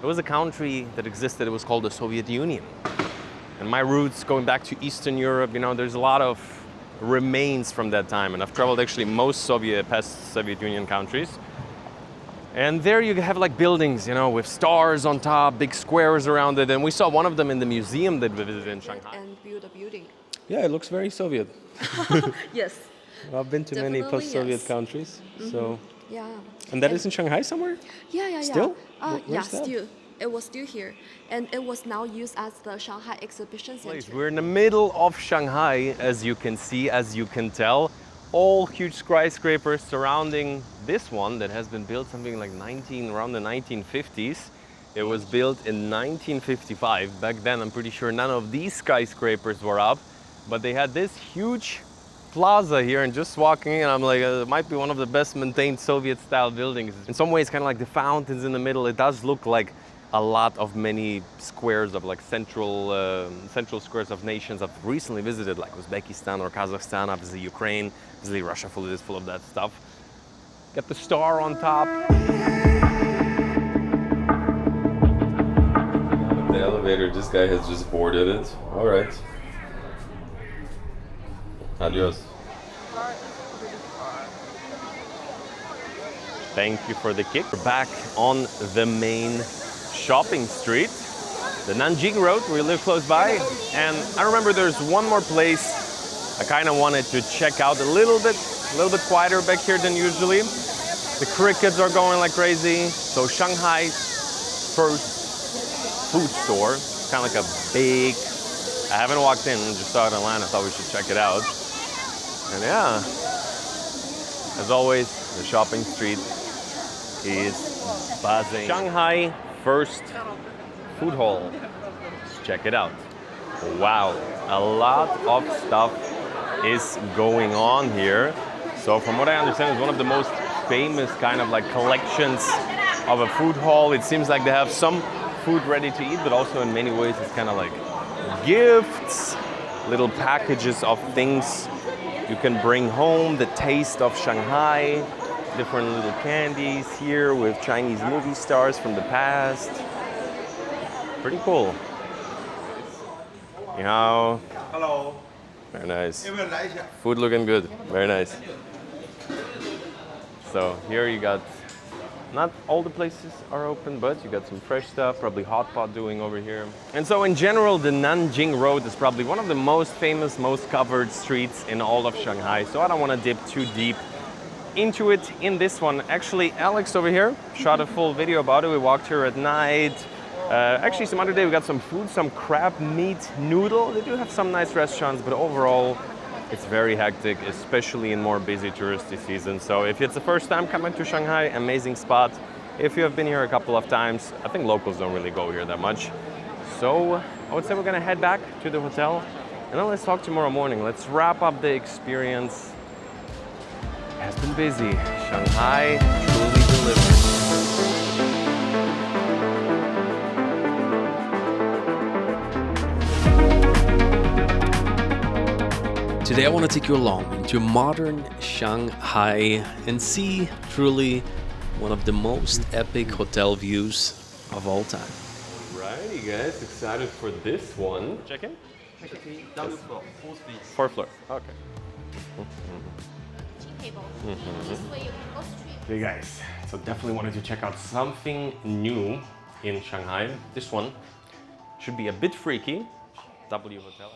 there was a country that existed, it was called the Soviet Union. And my roots going back to Eastern Europe, you know, there's a lot of remains from that time. And I've traveled actually most past Soviet Union countries. And there you have like buildings, you know, with stars on top, big squares around it. And we saw one of them in the museum that we visited in Shanghai. and build a building. Yeah, it looks very Soviet. Yes. I've been to many Definitely, post-Soviet yes. countries, so. Yeah. And that is in Shanghai somewhere? Yeah. Still? Yeah, Where's that? still. It was still here. And it was now used as the Shanghai Exhibition Center. We're in the middle of Shanghai, as you can see, as you can tell. All huge skyscrapers surrounding this one that has been built something like around the 1950s. It was built in 1955. Back then, I'm pretty sure none of these skyscrapers were up, but they had this huge plaza here, and just walking in, I'm like, it might be one of the best maintained Soviet-style buildings. In some ways, kind of like the fountains in the middle, it does look like a lot of many squares of like central squares of nations I've recently visited, like Uzbekistan or Kazakhstan, obviously Ukraine, obviously Russia is full of that stuff. Got the star on top. The elevator, this guy has just boarded it. All right. Adios. Thank you for the kick. We're back on the main shopping street, the Nanjing Road. We live close by, and I remember there's one more place I kind of wanted to check out a little bit quieter back here than usually. The crickets are going like crazy. So Shanghai's first food store. It's kind of like a big, I haven't walked in, just saw it online, I thought we should check it out. And yeah, as always, the shopping street is buzzing. Shanghai first food hall. Let's check it out. Wow, a lot of stuff is going on here. So from what I understand, it's one of the most famous kind of like collections of a food hall. It seems like they have some food ready to eat, but also in many ways it's kind of like gifts, little packages of things you can bring home, the taste of Shanghai, different little candies here with Chinese movie stars from the past. Pretty cool. You know. Hello. Very nice. Food looking good. Very nice. So here you got, not all the places are open, but you got some fresh stuff, probably hot pot doing over here. And so in general, the Nanjing Road is probably one of the most famous, most covered streets in all of Shanghai. So I don't want to dip too deep into it in this one. Actually, Alex over here shot a full video about it. We walked here at night. Actually, some other day we got some food, some crab meat noodle. They do have some nice restaurants, but overall, it's very hectic, especially in more busy touristy season. So if it's the first time coming to Shanghai, amazing spot. If you have been here a couple of times, I think locals don't really go here that much. So I would say we're gonna head back to the hotel and then let's talk tomorrow morning. Let's wrap up the experience. It has been busy. Shanghai truly delivered. Today I want to take you along into modern Shanghai and see truly one of the most epic hotel views of all time. Alrighty guys, excited for this one. Check in? Down the floor, fourth floor. Fourth floor, okay. Hey guys, so definitely wanted to check out something new in Shanghai. This one should be a bit freaky. W Hotel.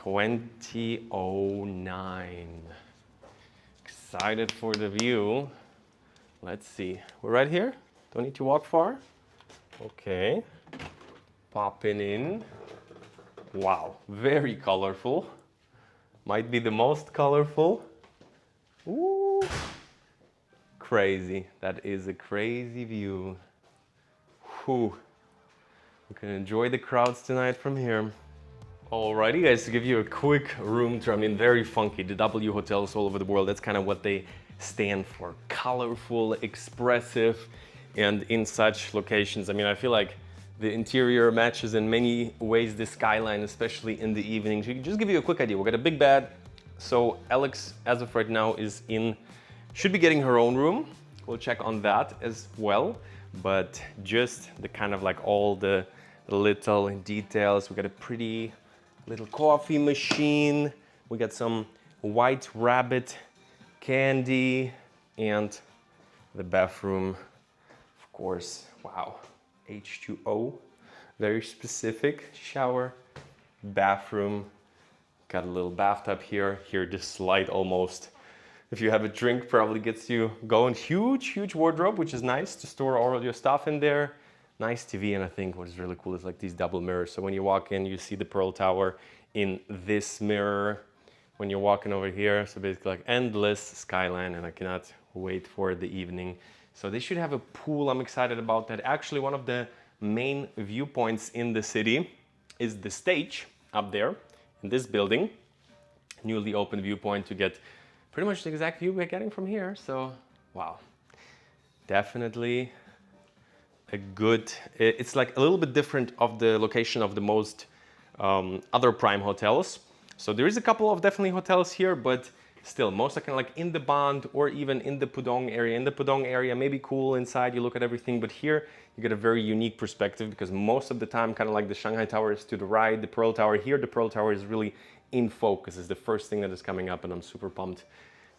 2009. Excited for the view. Let's see. We're right here. Don't need to walk far. Okay. Popping in. Wow. Very colorful. Might be the most colorful. Ooh. Crazy. That is a crazy view. Whew. We can enjoy the crowds tonight from here. Alrighty guys, to give you a quick room tour, I mean very funky, the W hotels all over the world, that's kind of what they stand for. Colorful, expressive, and in such locations, I mean I feel like the interior matches in many ways the skyline, especially in the evening. So just give you a quick idea, we've got a big bed, so Alex as of right now should be getting her own room. We'll check on that as well, but just the kind of like all the little details. We got a pretty little coffee machine. We got some white rabbit candy and the bathroom, of course. Wow, H2O, very specific. Shower, bathroom, got a little bathtub here. Here, this slide almost, if you have a drink, probably gets you going. Huge wardrobe, which is nice to store all of your stuff in there. Nice TV, and I think what is really cool is like these double mirrors. So when you walk in, you see the Pearl Tower in this mirror. When you're walking over here, so basically like endless skyline, and I cannot wait for the evening. So they should have a pool, I'm excited about that. Actually, one of the main viewpoints in the city is the stage up there in this building. Newly opened viewpoint to get pretty much the exact view we're getting from here. So, wow, definitely a good, it's like a little bit different of the location of the most other prime hotels. So there is a couple of definitely hotels here, but still most are kind of like in the Bund or even in the Pudong area. In the Pudong area, maybe cool inside, you look at everything, but here you get a very unique perspective because most of the time, kind of like the Shanghai Tower is to the right, the Pearl Tower here, the Pearl Tower is really in focus. It's the first thing that is coming up, and I'm super pumped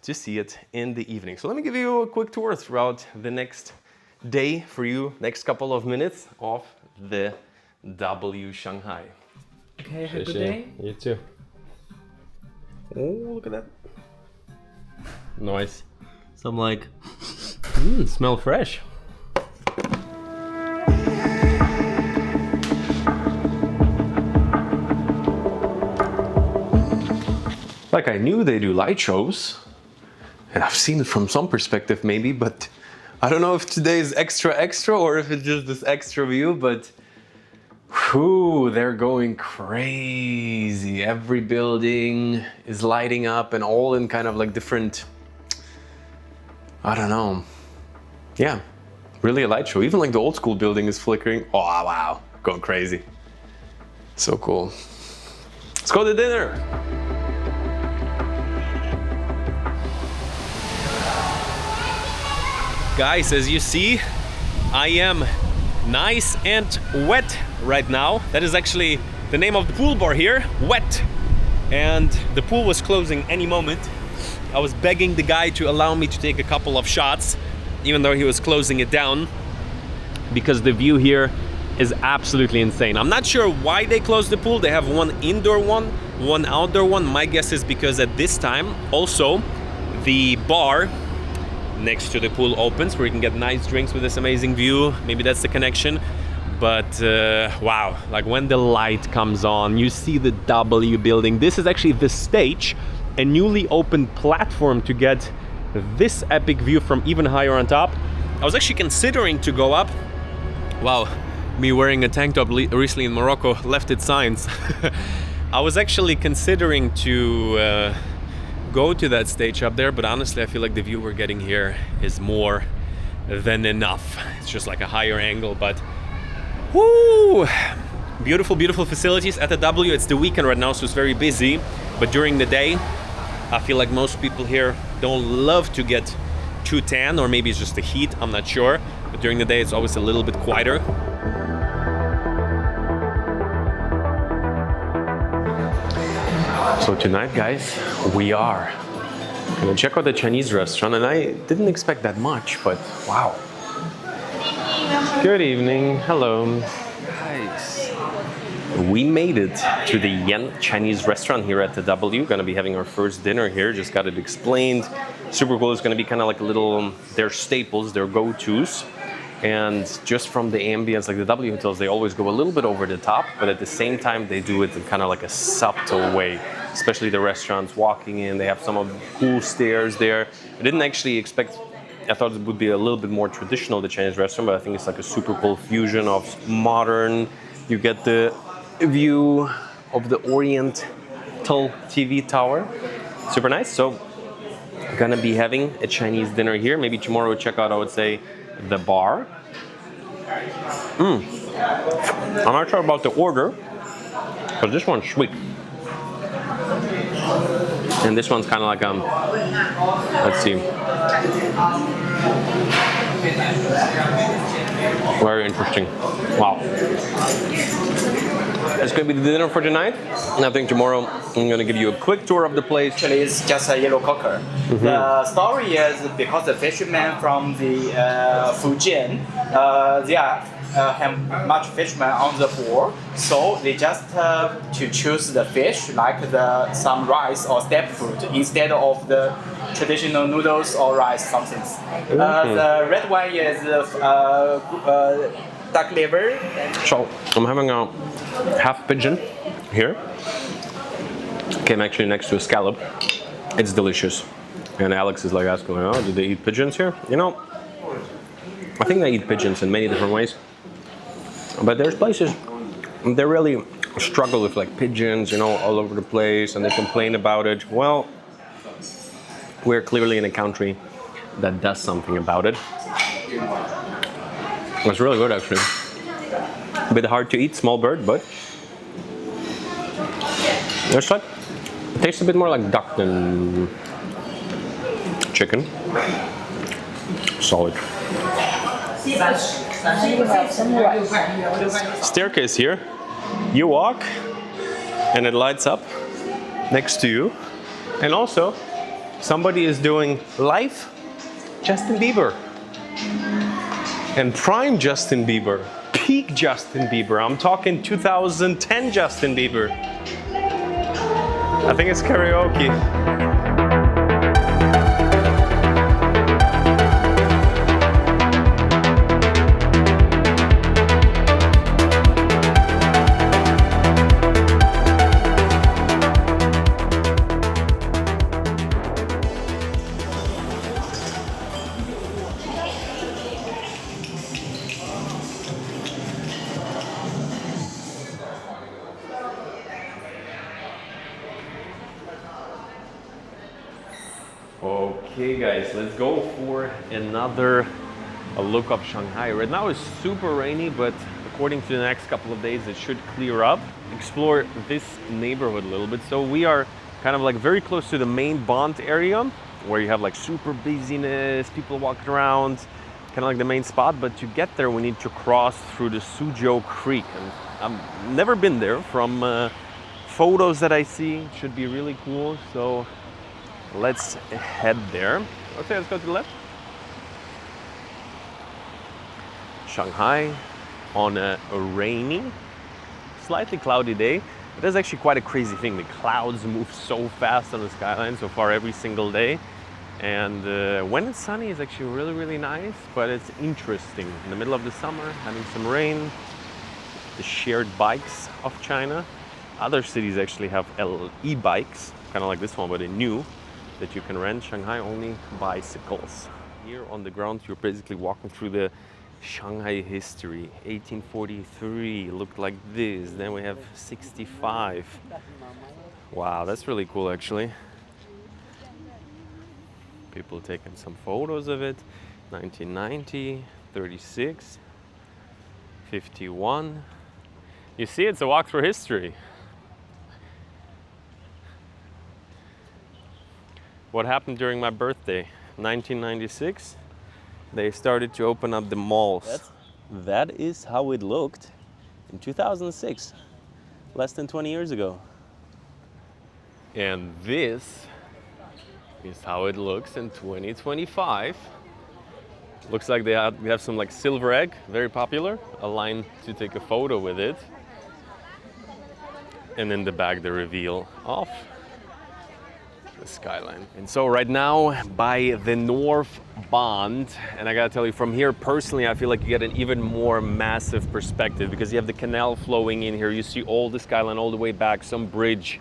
to see it in the evening. So let me give you a quick tour throughout the next day for you, next couple of minutes of the W Shanghai. Okay, have a good day. You too. Oh, look at that. Nice. So I'm like, smell fresh. Like, I knew they do light shows, and I've seen it from some perspective maybe, but I don't know if today is extra or if it's just this extra view, but whew, they're going crazy. Every building is lighting up and all in kind of like different, I don't know. Yeah, really a light show. Even like the old school building is flickering. Oh, wow, going crazy. So cool. Let's go to dinner. Guys, as you see, I am nice and wet right now. That is actually the name of the pool bar here, Wet. And the pool was closing any moment. I was begging the guy to allow me to take a couple of shots, even though he was closing it down, because the view here is absolutely insane. I'm not sure why they closed the pool. They have one indoor one outdoor one. My guess is because at this time also the bar next to the pool opens, where you can get nice drinks with this amazing view. Maybe that's the connection. But wow, like when the light comes on, you see the W building. This is actually the stage, a newly opened platform to get this epic view from even higher on top. I was actually considering to go up. Wow, me wearing a tank top recently in Morocco left its signs. I was actually considering to go to that stage up there, but honestly I feel like the view we're getting here is more than enough. It's just like a higher angle, but whoo, beautiful facilities at the W. It's the weekend right now, so it's very busy, but during the day I feel like most people here don't love to get too tan, or maybe it's just the heat, I'm not sure, but during the day it's always a little bit quieter. So tonight, guys, we are gonna check out the Chinese restaurant, and I didn't expect that much, but wow. Good evening, hello. Guys, we made it to the Yen Chinese restaurant here at the W. Gonna be having our first dinner here, just got it explained. Super cool. It's gonna be kind of like a little, their staples, their go-tos. And just from the ambience, like the W hotels, they always go a little bit over the top, but at the same time, they do it in kind of like a subtle way. Especially the restaurants, walking in, they have some of the cool stairs there. I didn't actually expect, I thought it would be a little bit more traditional, the Chinese restaurant, but I think it's like a super cool fusion of modern. You get the view of the Oriental TV tower. Super nice. So, gonna be having a Chinese dinner here. Maybe tomorrow we'll check out, I would say, the bar. I'm not sure about the order, because this one's sweet. And this one's kind of like, let's see. Very interesting. Wow. It's going to be the dinner for tonight. And I think tomorrow I'm going to give you a quick tour of the place. Actually, it's just a yellow cocker. The story is because the fishermen from the Fujian, they have much fishermen on the board, so they just to choose the fish like some rice or steppe food instead of the traditional noodles or rice something. The red one is duck liver. So I'm having a half pigeon here. Came actually next to a scallop. It's delicious. And Alex is like asking, oh, do they eat pigeons here? You know, I think they eat pigeons in many different ways. But there's places they really struggle with like pigeons, you know, all over the place, and they complain about it. Well, we're clearly in a country that does something about it. It's really good actually. A bit hard to eat, small bird, but it's like, it tastes a bit more like duck than chicken. Solid. Staircase here. You walk and it lights up next to you. And also, somebody is doing live Justin Bieber. And prime Justin Bieber. Peak Justin Bieber. I'm talking 2010 Justin Bieber. I think it's karaoke. Okay guys, let's go for another look of Shanghai. Right now it's super rainy, but according to the next couple of days it should clear up. Explore this neighborhood a little bit. So we are kind of like very close to the main Bund area where you have like super busyness, people walking around, kind of like the main spot. But to get there we need to cross through the Suzhou Creek. And I've never been there. From photos that I see, it should be really cool. So let's head there. Okay, let's go to the left. Shanghai on a rainy, slightly cloudy day. It is actually quite a crazy thing. The clouds move so fast on the skyline so far every single day. And when it's sunny, it's actually really, really nice, but it's interesting. In the middle of the summer, having some rain, the shared bikes of China. Other cities actually have e-bikes, kind of like this one, but they're new, that you can rent. Shanghai only bicycles. Here on the ground, you're basically walking through the Shanghai history. 1843 looked like this. Then we have 65. Wow, that's really cool actually. People taking some photos of it. 1990, 36, 51. You see, it's a walk through history. What happened during my birthday? 1996. They started to open up the malls. That is how it looked in 2006, less than 20 years ago. And this is how it looks in 2025. Looks like we have some like silver egg, very popular, a line to take a photo with it. And in the back, the reveal of the skyline. And so right now by the North Bund, and I gotta tell you, from here personally I feel like you get an even more massive perspective because you have the canal flowing in here, you see all the skyline all the way back, some bridge,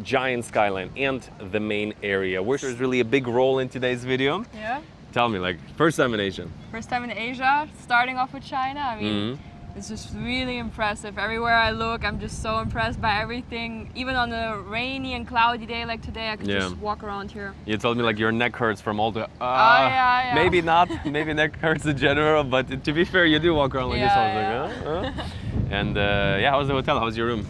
giant skyline, and the main area, which there's really a big role in today's video. Yeah. Tell me, like, first time in Asia. First time in Asia, starting off with China. I mean, it's just really impressive. Everywhere I look, I'm just so impressed by everything. Even on a rainy and cloudy day like today, I could just walk around here. You told me like your neck hurts from all the... yeah. Maybe not, maybe neck hurts in general, but to be fair, you do walk around like this. I was like, And yeah, how was the hotel? How was your room?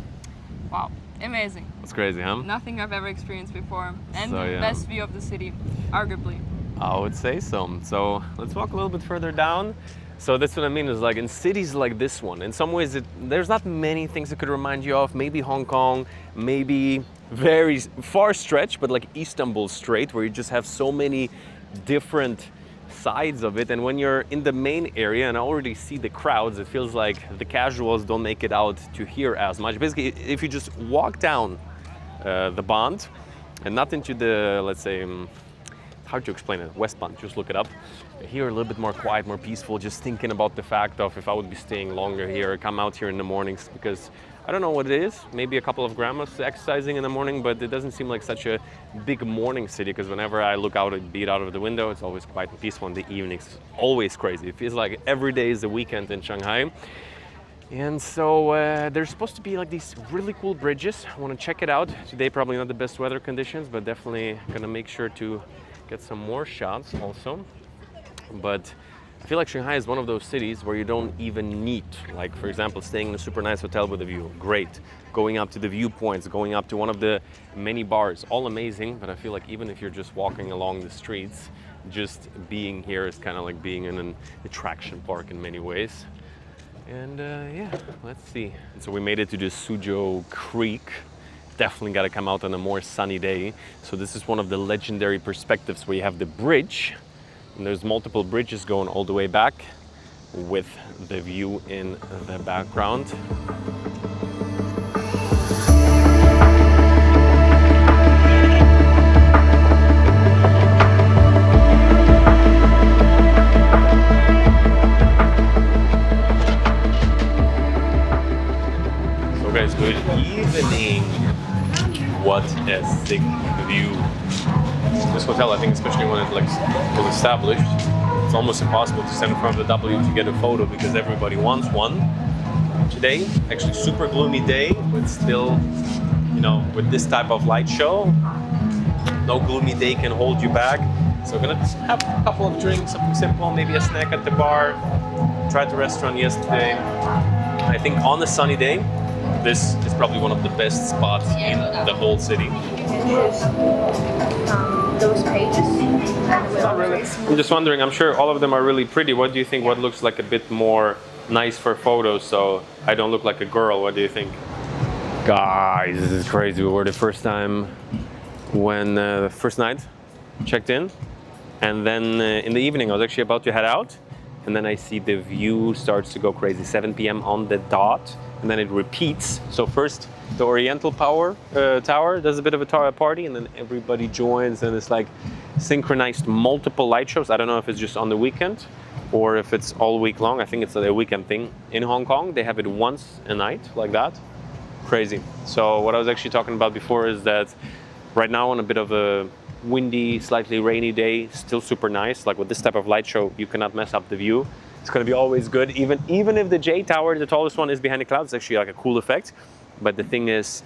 Wow, amazing. It's crazy, huh? Nothing I've ever experienced before. And the best view of the city, arguably. I would say so. So let's walk a little bit further down. So that's what I mean, is like in cities like this one, in some ways there's not many things that could remind you of. Maybe Hong Kong, maybe very far stretch, but like Istanbul Strait, where you just have so many different sides of it. And when you're in the main area and I already see the crowds, it feels like the casuals don't make it out to here as much. Basically, if you just walk down the Bund and not into the, let's say, hard to explain it, West Bund, just look it up. Here a little bit more quiet, more peaceful, just thinking about the fact of if I would be staying longer here, come out here in the mornings, because I don't know what it is, maybe a couple of grandmas exercising in the morning, but it doesn't seem like such a big morning city, because whenever I look out of the window, it's always quite peaceful in the evenings, always crazy. It feels like every day is a weekend in Shanghai. And so there's supposed to be like these really cool bridges. I want to check it out. Today probably not the best weather conditions, but definitely gonna make sure to get some more shots also. But I feel like Shanghai is one of those cities where you don't even need, like for example, staying in a super nice hotel with a view, great. Going up to the viewpoints, going up to one of the many bars, all amazing. But I feel like even if you're just walking along the streets, just being here is kind of like being in an attraction park in many ways. And yeah, let's see. And so we made it to the Suzhou Creek. Definitely got to come out on a more sunny day. So this is one of the legendary perspectives where you have the bridge, and there's multiple bridges going all the way back with the view in the background. So guys, good evening. What a sick view. This hotel, I think, especially when it was established, it's almost impossible to stand in front of the W to get a photo because everybody wants one. Today, actually super gloomy day, but still, you know, with this type of light show, no gloomy day can hold you back. So we're gonna just have a couple of drinks, something simple, maybe a snack at the bar. Tried the restaurant yesterday. I think on a sunny day, this is probably one of the best spots in the whole city. Those pages. Not really. I'm just wondering, I'm sure all of them are really pretty. What do you think? What looks like a bit more nice for photos so I don't look like a girl? What do you think? Guys, this is crazy. We were the first time when the first night checked in, and then in the evening I was actually about to head out, and then I see the view starts to go crazy. 7 p.m. on the dot, and then it repeats. So first the Oriental Tower does a bit of a party, and then everybody joins, and it's like synchronized multiple light shows. I don't know if it's just on the weekend or if it's all week long. I think it's a weekend thing. In Hong Kong, they have it once a night like that. Crazy. So what I was actually talking about before is that right now on a bit of a windy, slightly rainy day, still super nice. Like with this type of light show, you cannot mess up the view. It's going to be always good. Even if the J Tower, the tallest one, is behind the clouds, it's actually like a cool effect. But the thing is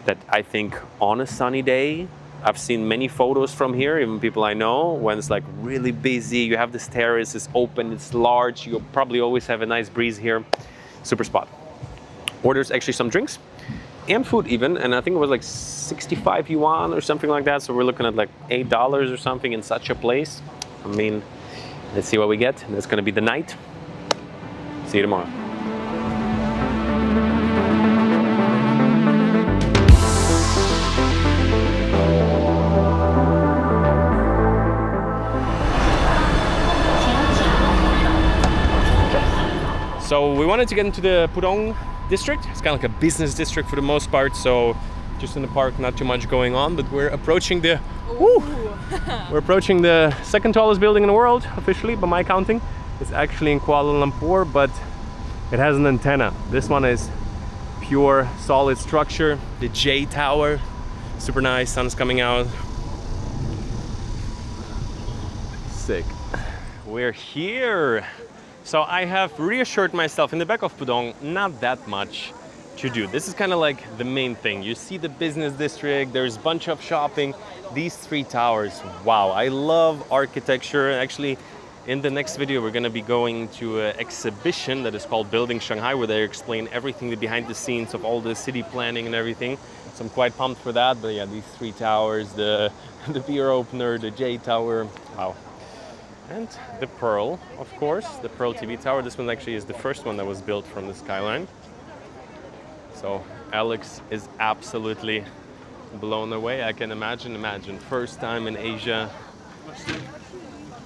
that I think on a sunny day, I've seen many photos from here, even people I know, when it's like really busy, you have this terrace, it's open, it's large, you'll probably always have a nice breeze here. Super spot. Orders actually some drinks and food even, and I think it was like 65 yuan or something like that. So we're looking at like $8 or something in such a place. I mean, let's see what we get. That's gonna be the night. See you tomorrow. So we wanted to get into the Pudong district. It's kind of like a business district for the most part. So just in the park, not too much going on. But we're approaching the we're approaching the second tallest building in the world officially, by my counting. It's actually in Kuala Lumpur, but it has an antenna. This one is pure solid structure. The J Tower, super nice. Sun's coming out. Sick. We're here. So I have reassured myself in the back of Pudong, not that much to do. This is kind of like the main thing. You see the business district, there's a bunch of shopping. These three towers, wow, I love architecture. Actually, in the next video, we're gonna be going to an exhibition that is called Building Shanghai, where they explain everything behind the scenes of all the city planning and everything. So I'm quite pumped for that. But yeah, these three towers, the beer opener, the J Tower, wow. And the Pearl, of course, the Pearl TV Tower. This one actually is the first one that was built from the skyline. So Alex is absolutely blown away. I can imagine, first time in Asia.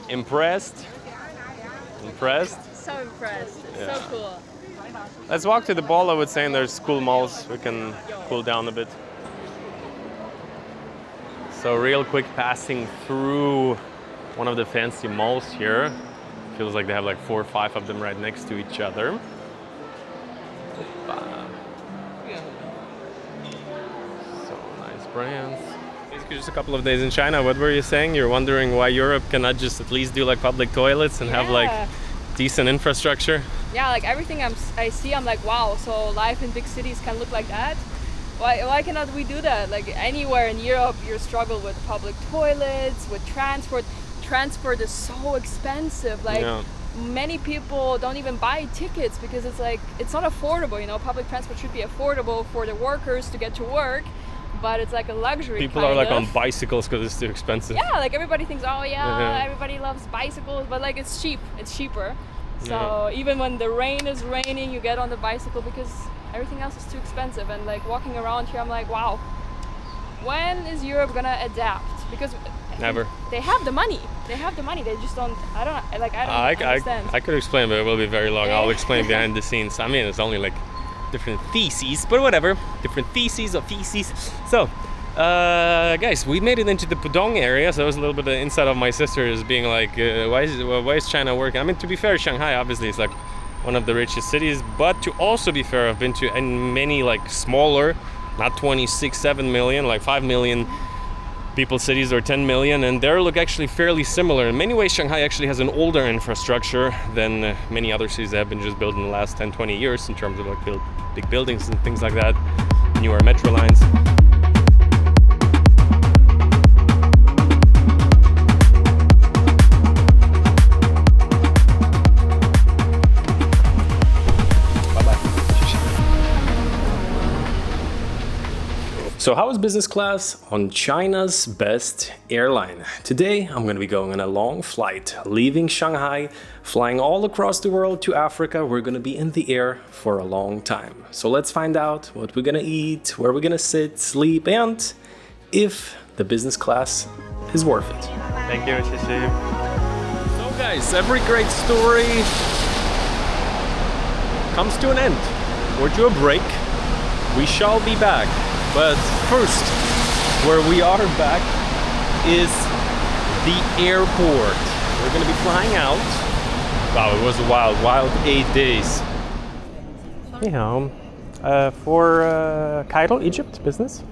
Impressed? Impressed? So impressed. It's Yeah. so cool. Let's walk to the ball, I would say, and there's cool malls. We can cool down a bit. So real quick passing through one of the fancy malls here. Feels like they have like 4 or 5 of them right next to each other. So nice brands. Basically just a couple of days in China. What were you saying? You're wondering why Europe cannot just at least do like public toilets and have like decent infrastructure? Yeah, like everything I see, I'm like, wow, so life in big cities can look like that? Why cannot we do that? Like anywhere in Europe, you struggle with public toilets, with transport. Transport is so expensive. Like many people don't even buy tickets because it's like it's not affordable. You know, public transport should be affordable for the workers to get to work, but it's like a luxury. People are like on bicycles because it's too expensive. Yeah, like everybody thinks, oh yeah, everybody loves bicycles, but like it's cheap. It's cheaper. So even when the rain is raining, you get on the bicycle because everything else is too expensive. And like walking around here, I'm like, wow, when is Europe gonna adapt? Because never. They have the money. They have the money. They just don't. I don't understand. I could explain, but it will be very long. I'll explain behind the scenes. I mean, it's only like different theses, but whatever. Different theses of theses. So, guys, we made it into the Pudong area. So it was a little bit the inside of my sister is being like, why is China working? I mean, to be fair, Shanghai obviously is like one of the richest cities, but to also be fair, I've been to many like smaller, not 26, 7 million, like 5 million people cities or 10 million, and they look actually fairly similar. In many ways, Shanghai actually has an older infrastructure than many other cities that have been just built in the last 10, 20 years in terms of like big buildings and things like that, newer metro lines. So how is business class on China's best airline? Today I'm going to be going on a long flight, leaving Shanghai, flying all across the world to Africa. We're going to be in the air for a long time. So let's find out what we're going to eat, where we're going to sit, sleep, and if the business class is worth it. Thank you, Shishi. So guys, every great story comes to an end or to a break. We shall be back. But first, where we are back is the airport. We're gonna be flying out. Wow, it was a wild 8 days. Anyhow, for Cairo, Egypt, business?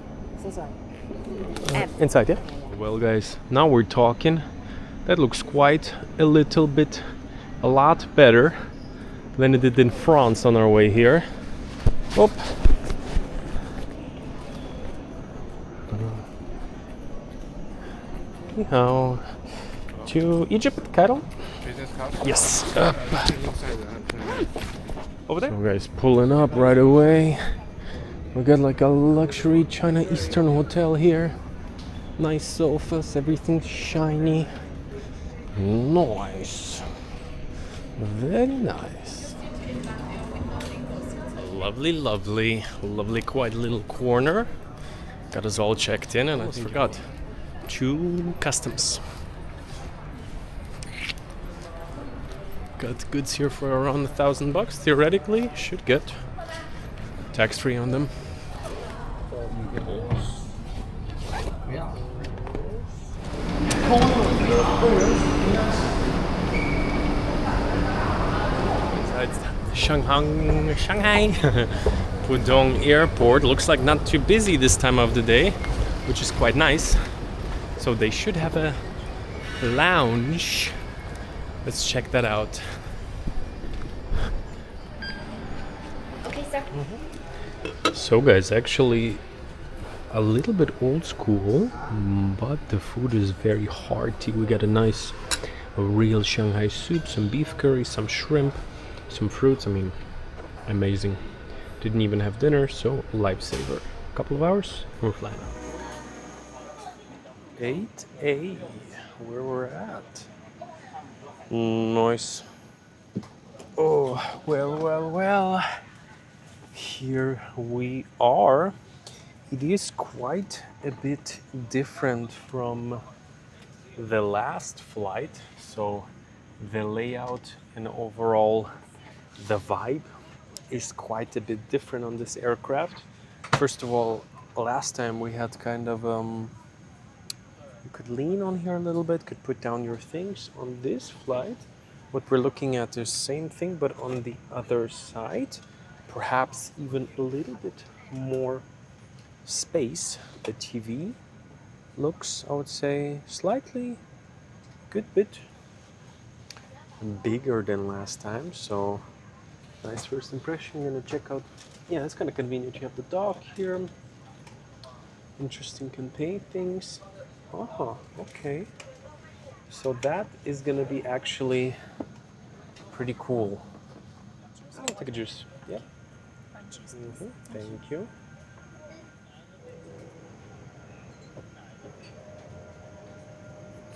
Inside, yeah? Well guys, now we're talking. That looks quite a lot better than it did in France on our way here. Oh. Anyhow, to Egypt, Cairo? Yes. Up. Over there? So guys, pulling up right away. We got like a luxury China Eastern hotel here. Nice sofas, everything shiny. Nice. Very nice. Lovely quiet little corner. Got us all checked in and I forgot. 2 customs. Got goods here for around $1,000 theoretically. Should get tax-free on them. Shanghai Pudong Airport. Looks like not too busy this time of the day, which is quite nice. So they should have a lounge. Let's check that out. Okay, sir. So guys, actually a little bit old school, but the food is very hearty. We got a real Shanghai soup, some beef curry, some shrimp, some fruits. I mean, amazing. Didn't even have dinner, so lifesaver. A couple of hours, we're flying out. 8A, where we're at. Nice. Oh, well. Here we are. It is quite a bit different from the last flight. So the layout and overall the vibe is quite a bit different on this aircraft. First of all, last time we had kind of you could lean on here a little bit, could put down your things. On this flight, what we're looking at is the same thing, but on the other side, perhaps even a little bit more space. The TV looks, I would say, slightly, good bit bigger than last time. So nice first impression. Gonna check out. Yeah, it's kind of convenient. You have the dock here. Interesting campaign things. Okay. So that is gonna be actually pretty cool. I'll take a juice. Yeah. Thank you.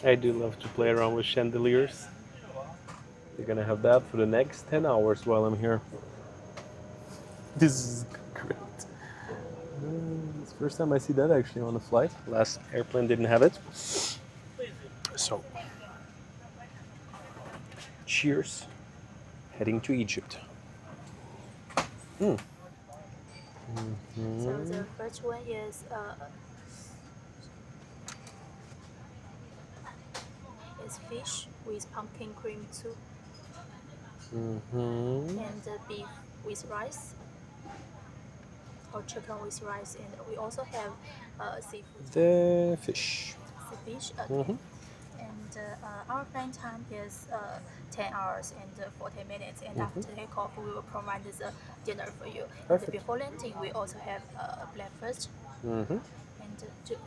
I do love to play around with chandeliers. They're gonna have that for the next 10 hours while I'm here. This is great. It's the first time I see that actually on a flight. Last airplane didn't have it. So, cheers. Heading to Egypt. So the first one is fish with pumpkin cream soup and beef with rice or chicken with rice, and we also have seafood. The fish. The fish. Okay. And our flight time is 10 hours and 40 minutes, and after takeoff we will provide the dinner for you. And before landing we also have breakfast and too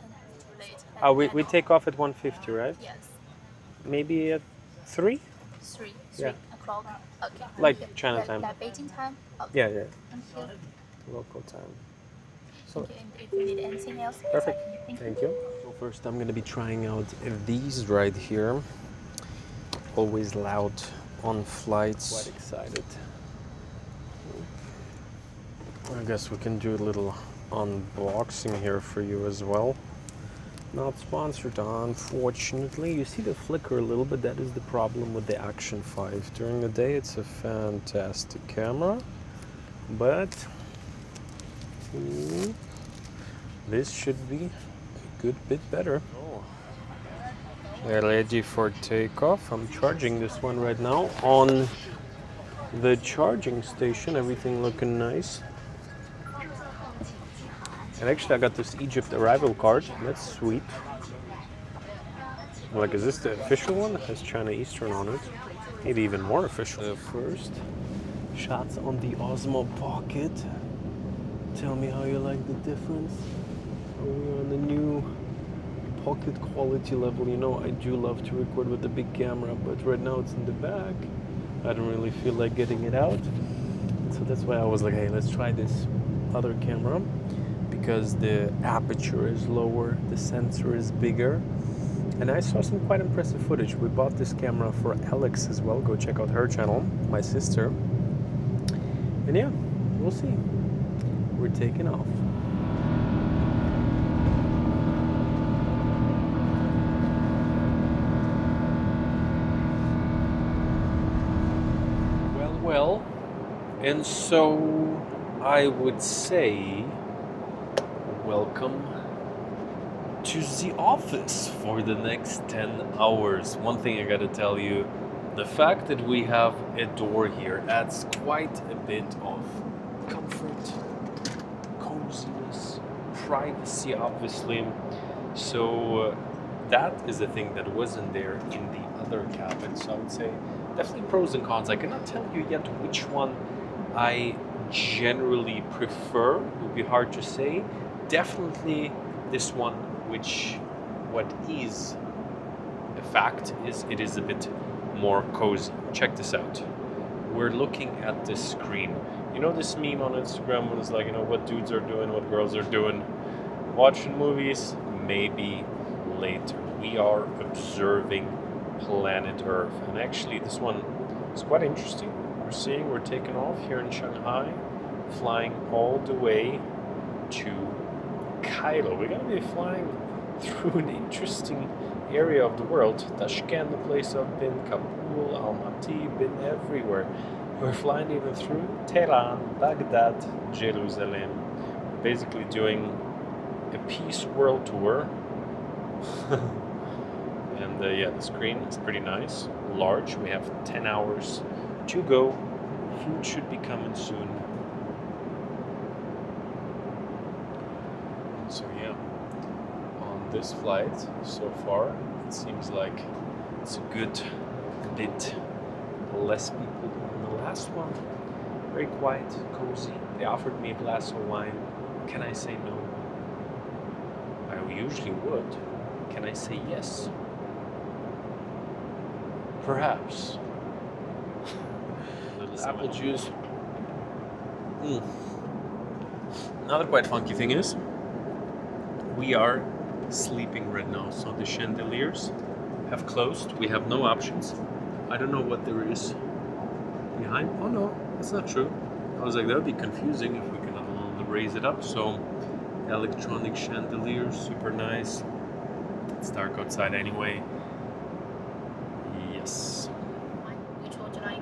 late. We take off at 1:50, right? Yes. Maybe at 3? 3 Yeah. o'clock. Okay. Like China time. Like Beijing time? Okay. Yeah. Thank you. Local time. Thank you. And if you need anything else, Perfect. thank you. So first I'm going to be trying out these right here. Always loud on flights. Quite excited. I guess we can do a little unboxing here for you as well. Not sponsored, unfortunately. You see the flicker a little bit. That is the problem with the Action 5. During the day, it's a fantastic camera, but this should be a good bit better. Oh. We're ready for takeoff. I'm charging this one right now on the charging station. Everything looking nice. And actually I got this Egypt arrival card. That's sweet. Like, is this the official one? It has China Eastern on it. Maybe even more official. First, shots on the Osmo Pocket. Tell me how you like the difference. Are we on the new pocket quality level? You know, I do love to record with the big camera, but right now it's in the back. I don't really feel like getting it out. So that's why I was like, hey, let's try this other camera, because the aperture is lower, the sensor is bigger. And I saw some quite impressive footage. We bought this camera for Alex as well. Go check out her channel, my sister. And yeah, we'll see. We're taking off. Well, and so I would say welcome to the office for the next 10 hours. One thing I gotta tell you, the fact that we have a door here adds quite a bit of comfort, coziness, privacy, obviously. So that is the thing that wasn't there in the other cabin. So I would say definitely pros and cons. I cannot tell you yet which one I generally prefer. It would be hard to say. Definitely this one, which what is a fact is it is a bit more cozy. Check this out. We're looking at this screen. You know this meme on Instagram when it's like, you know, what dudes are doing, what girls are doing, watching movies? Maybe later. We are observing planet Earth, and actually this one is quite interesting. We're taking off here in Shanghai, flying all the way to Cairo. We're gonna be flying through an interesting area of the world. Tashkent, the place I've been, Kabul, Almaty, been everywhere. We're flying even through Tehran, Baghdad, Jerusalem. We're basically doing a peace world tour. And yeah, the screen is pretty nice, large. We have 10 hours to go. Food should be coming soon. So yeah, on this flight so far, it seems like it's a good bit less people than the last one. Very quiet, cozy. They offered me a glass of wine. Can I say no? I usually would. Can I say yes? Perhaps. Apple juice. Another quite funky thing is, we are sleeping right now, so the chandeliers have closed. We have no options. I don't know what there is behind. Oh no, that's not true. I was like, that would be confusing if we can raise it up. So electronic chandeliers, super nice. It's dark outside anyway. Yes. Which would you like?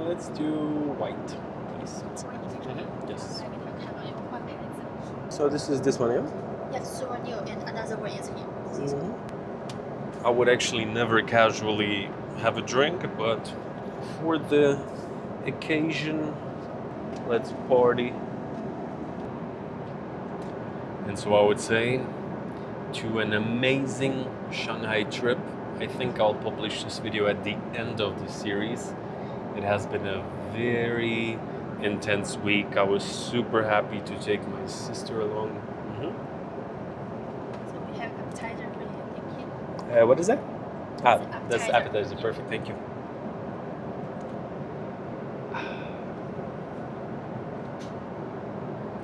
Let's do white, please. Yes. So this is this one, yeah? Yes, super new, and another one is here. I would actually never casually have a drink, but for the occasion, let's party. And so I would say, to an amazing Shanghai trip. I think I'll publish this video at the end of the series. It has been a very intense week. I was super happy to take my sister along. So we have appetizer for you. Thank you. What is that? That's the appetizer. Perfect. Thank you.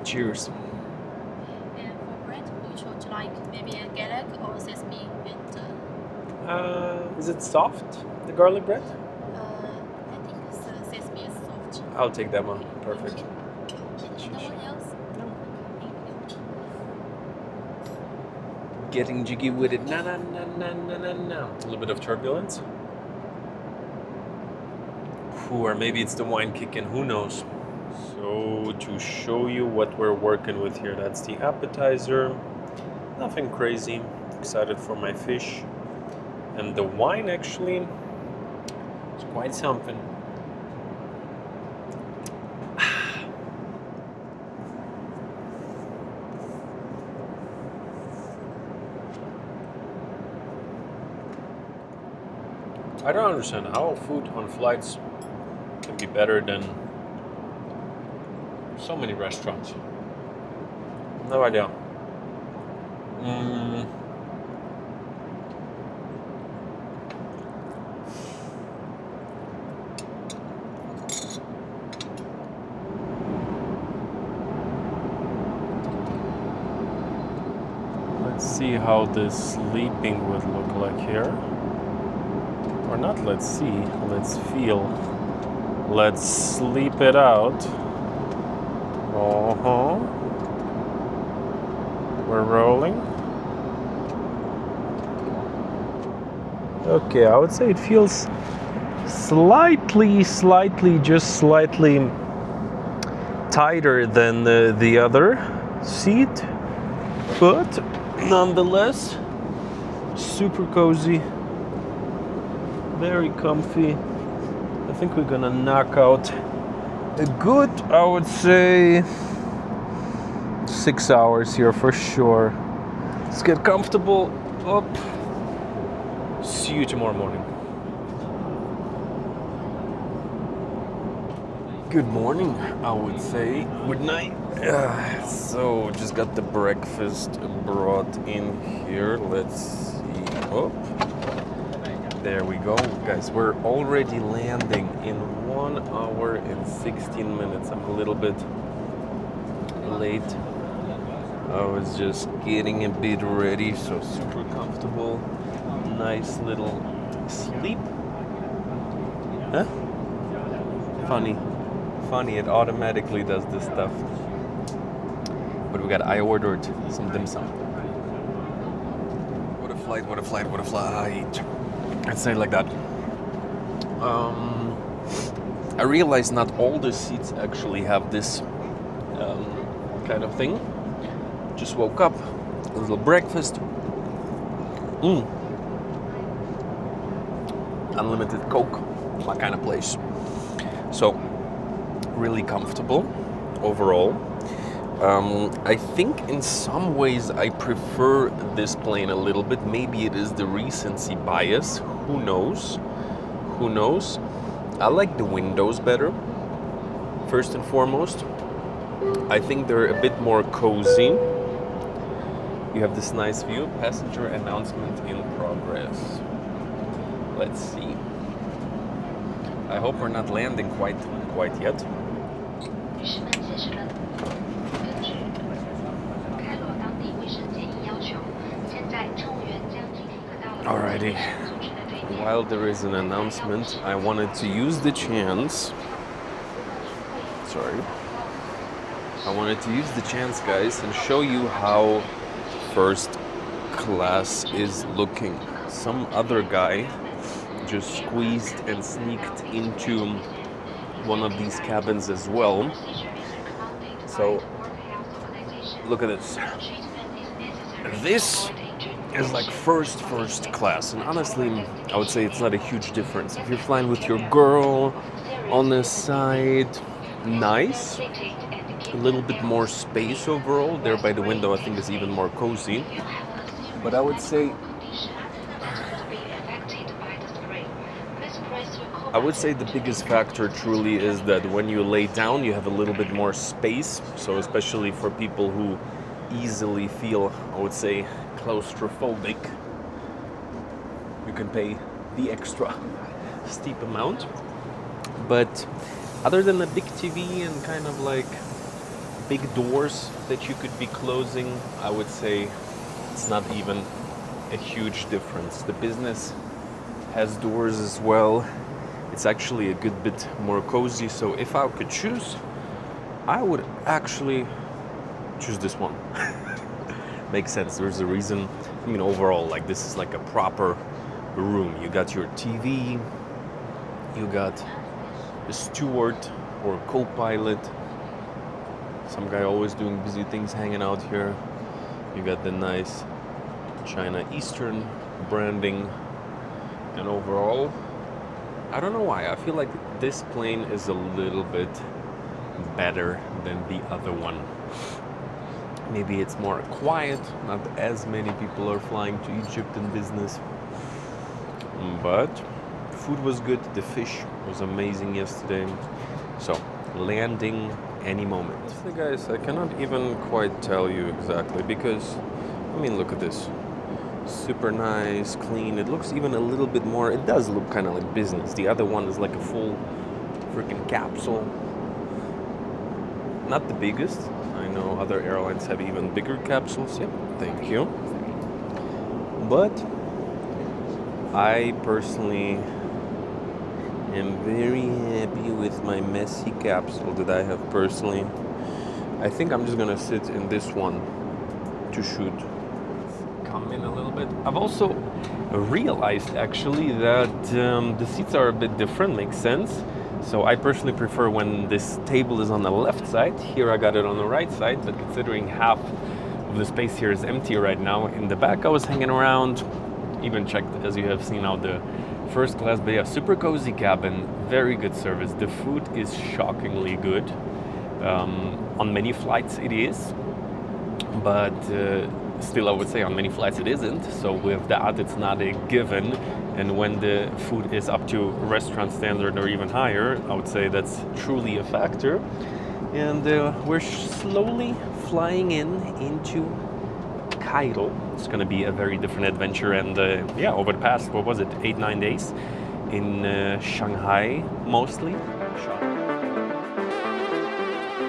Cheers. like maybe a garlic or sesame and Is it soft, the garlic bread? I think sesame is soft. I'll take that one. Perfect. Anyone else? Getting jiggy with it. Na na na na na na na. A little bit of turbulence. Or maybe it's the wine kicking, who knows? So to show you what we're working with here, that's the appetizer. Nothing crazy. Excited for my fish. And the wine actually is quite something. I don't understand how food on flights can be better than so many restaurants. No idea. Let's see how this sleeping would look like here. Or not, let's see, let's feel. Let's sleep it out. We're rolling. Okay, I would say it feels slightly tighter than the other seat, but nonetheless, super cozy, very comfy. I think we're gonna knock out a good, I would say, 6 hours here for sure. Let's get comfortable up. See you tomorrow morning. Good morning, I would say. Good night. So, just got the breakfast brought in here. Let's see. Oh, there we go. Guys, we're already landing in 1 hour and 16 minutes. I'm a little bit late. I was just getting a bit ready, so super comfortable. Nice little sleep. Huh? Funny, it automatically does this stuff. But we got, I ordered some dim sum. What a flight. I'd say it like that. I realized not all the seats actually have this kind of thing. Just woke up, a little breakfast. Unlimited Coke, my kind of place. So, really comfortable overall. I think in some ways I prefer this plane a little bit. Maybe it is the recency bias. Who knows? I like the windows better, first and foremost. I think they're a bit more cozy. You have this nice view. Passenger announcement in progress. Let's see. I hope we're not landing quite yet. Alrighty. While there is an announcement, I wanted to use the chance. Guys, and show you how first class is looking. Some other guy just squeezed and sneaked into one of these cabins as well. So look at this. This is like first class, and honestly I would say it's not a huge difference. If you're flying with your girl on the side, nice. A little bit more space overall. There by the window I think is even more cozy. But I would say the biggest factor truly is that when you lay down you have a little bit more space. So especially for people who easily feel, I would say, claustrophobic, you can pay the extra steep amount. But other than the big TV and kind of like big doors that you could be closing, I would say It's not even a huge difference. The business has doors as well. It's actually a good bit more cozy, so if I could choose, I would actually choose this one. Makes sense, there's a reason. I mean, overall, like, this is like a proper room. You got your TV, you got a steward or co-pilot, some guy always doing busy things hanging out here. You got the nice China Eastern branding, and overall, I don't know why, I feel like this plane is a little bit better than the other one. Maybe it's more quiet, not as many people are flying to Egypt in business. But food was good, the fish was amazing yesterday. So, landing any moment. Honestly, guys, I cannot even quite tell you exactly because, I mean, look at this. Super nice, clean. It looks even a little bit more, it does look kind of like business. The other one is like a full freaking capsule. Not the biggest. I know other airlines have even bigger capsules. Yep, thank you. But I personally am very happy with my messy capsule that I have personally. I think I'm just gonna sit in this one to shoot. Come in a little bit. I've also realized actually that the seats are a bit different, makes sense. So I personally prefer when this table is on the left side. Here I got it on the right side, but considering half of the space here is empty right now, in the back I was hanging around, even checked, as you have seen, out the first class, but yeah, super cozy cabin, very good service. The food is shockingly good. On many flights it is, but still I would say on many flights it isn't. So with that, it's not a given. And when the food is up to restaurant standard or even higher, I would say that's truly a factor. And we're slowly flying into Cairo. It's going to be a very different adventure. And yeah, over the past, what was it, 8-9 days in Shanghai mostly.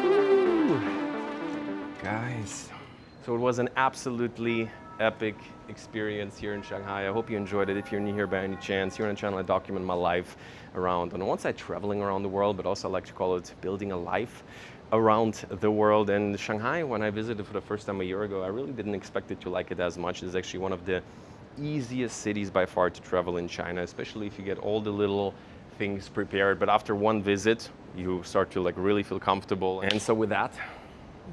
Ooh. Guys, so it was an absolutely epic experience here in Shanghai. I hope you enjoyed it. If you're new here by any chance, here on the channel I document my life around, on one side traveling around the world, but also I like to call it building a life around the world. And Shanghai, when I visited for the first time a year ago, I really didn't expect it to like it as much. It's actually one of the easiest cities by far to travel in China, especially if you get all the little things prepared. But after one visit, you start to like really feel comfortable. And so with that,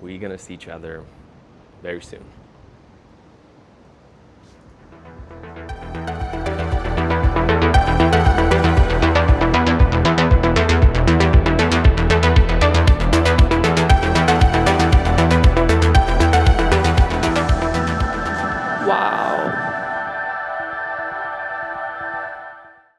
we're gonna see each other very soon.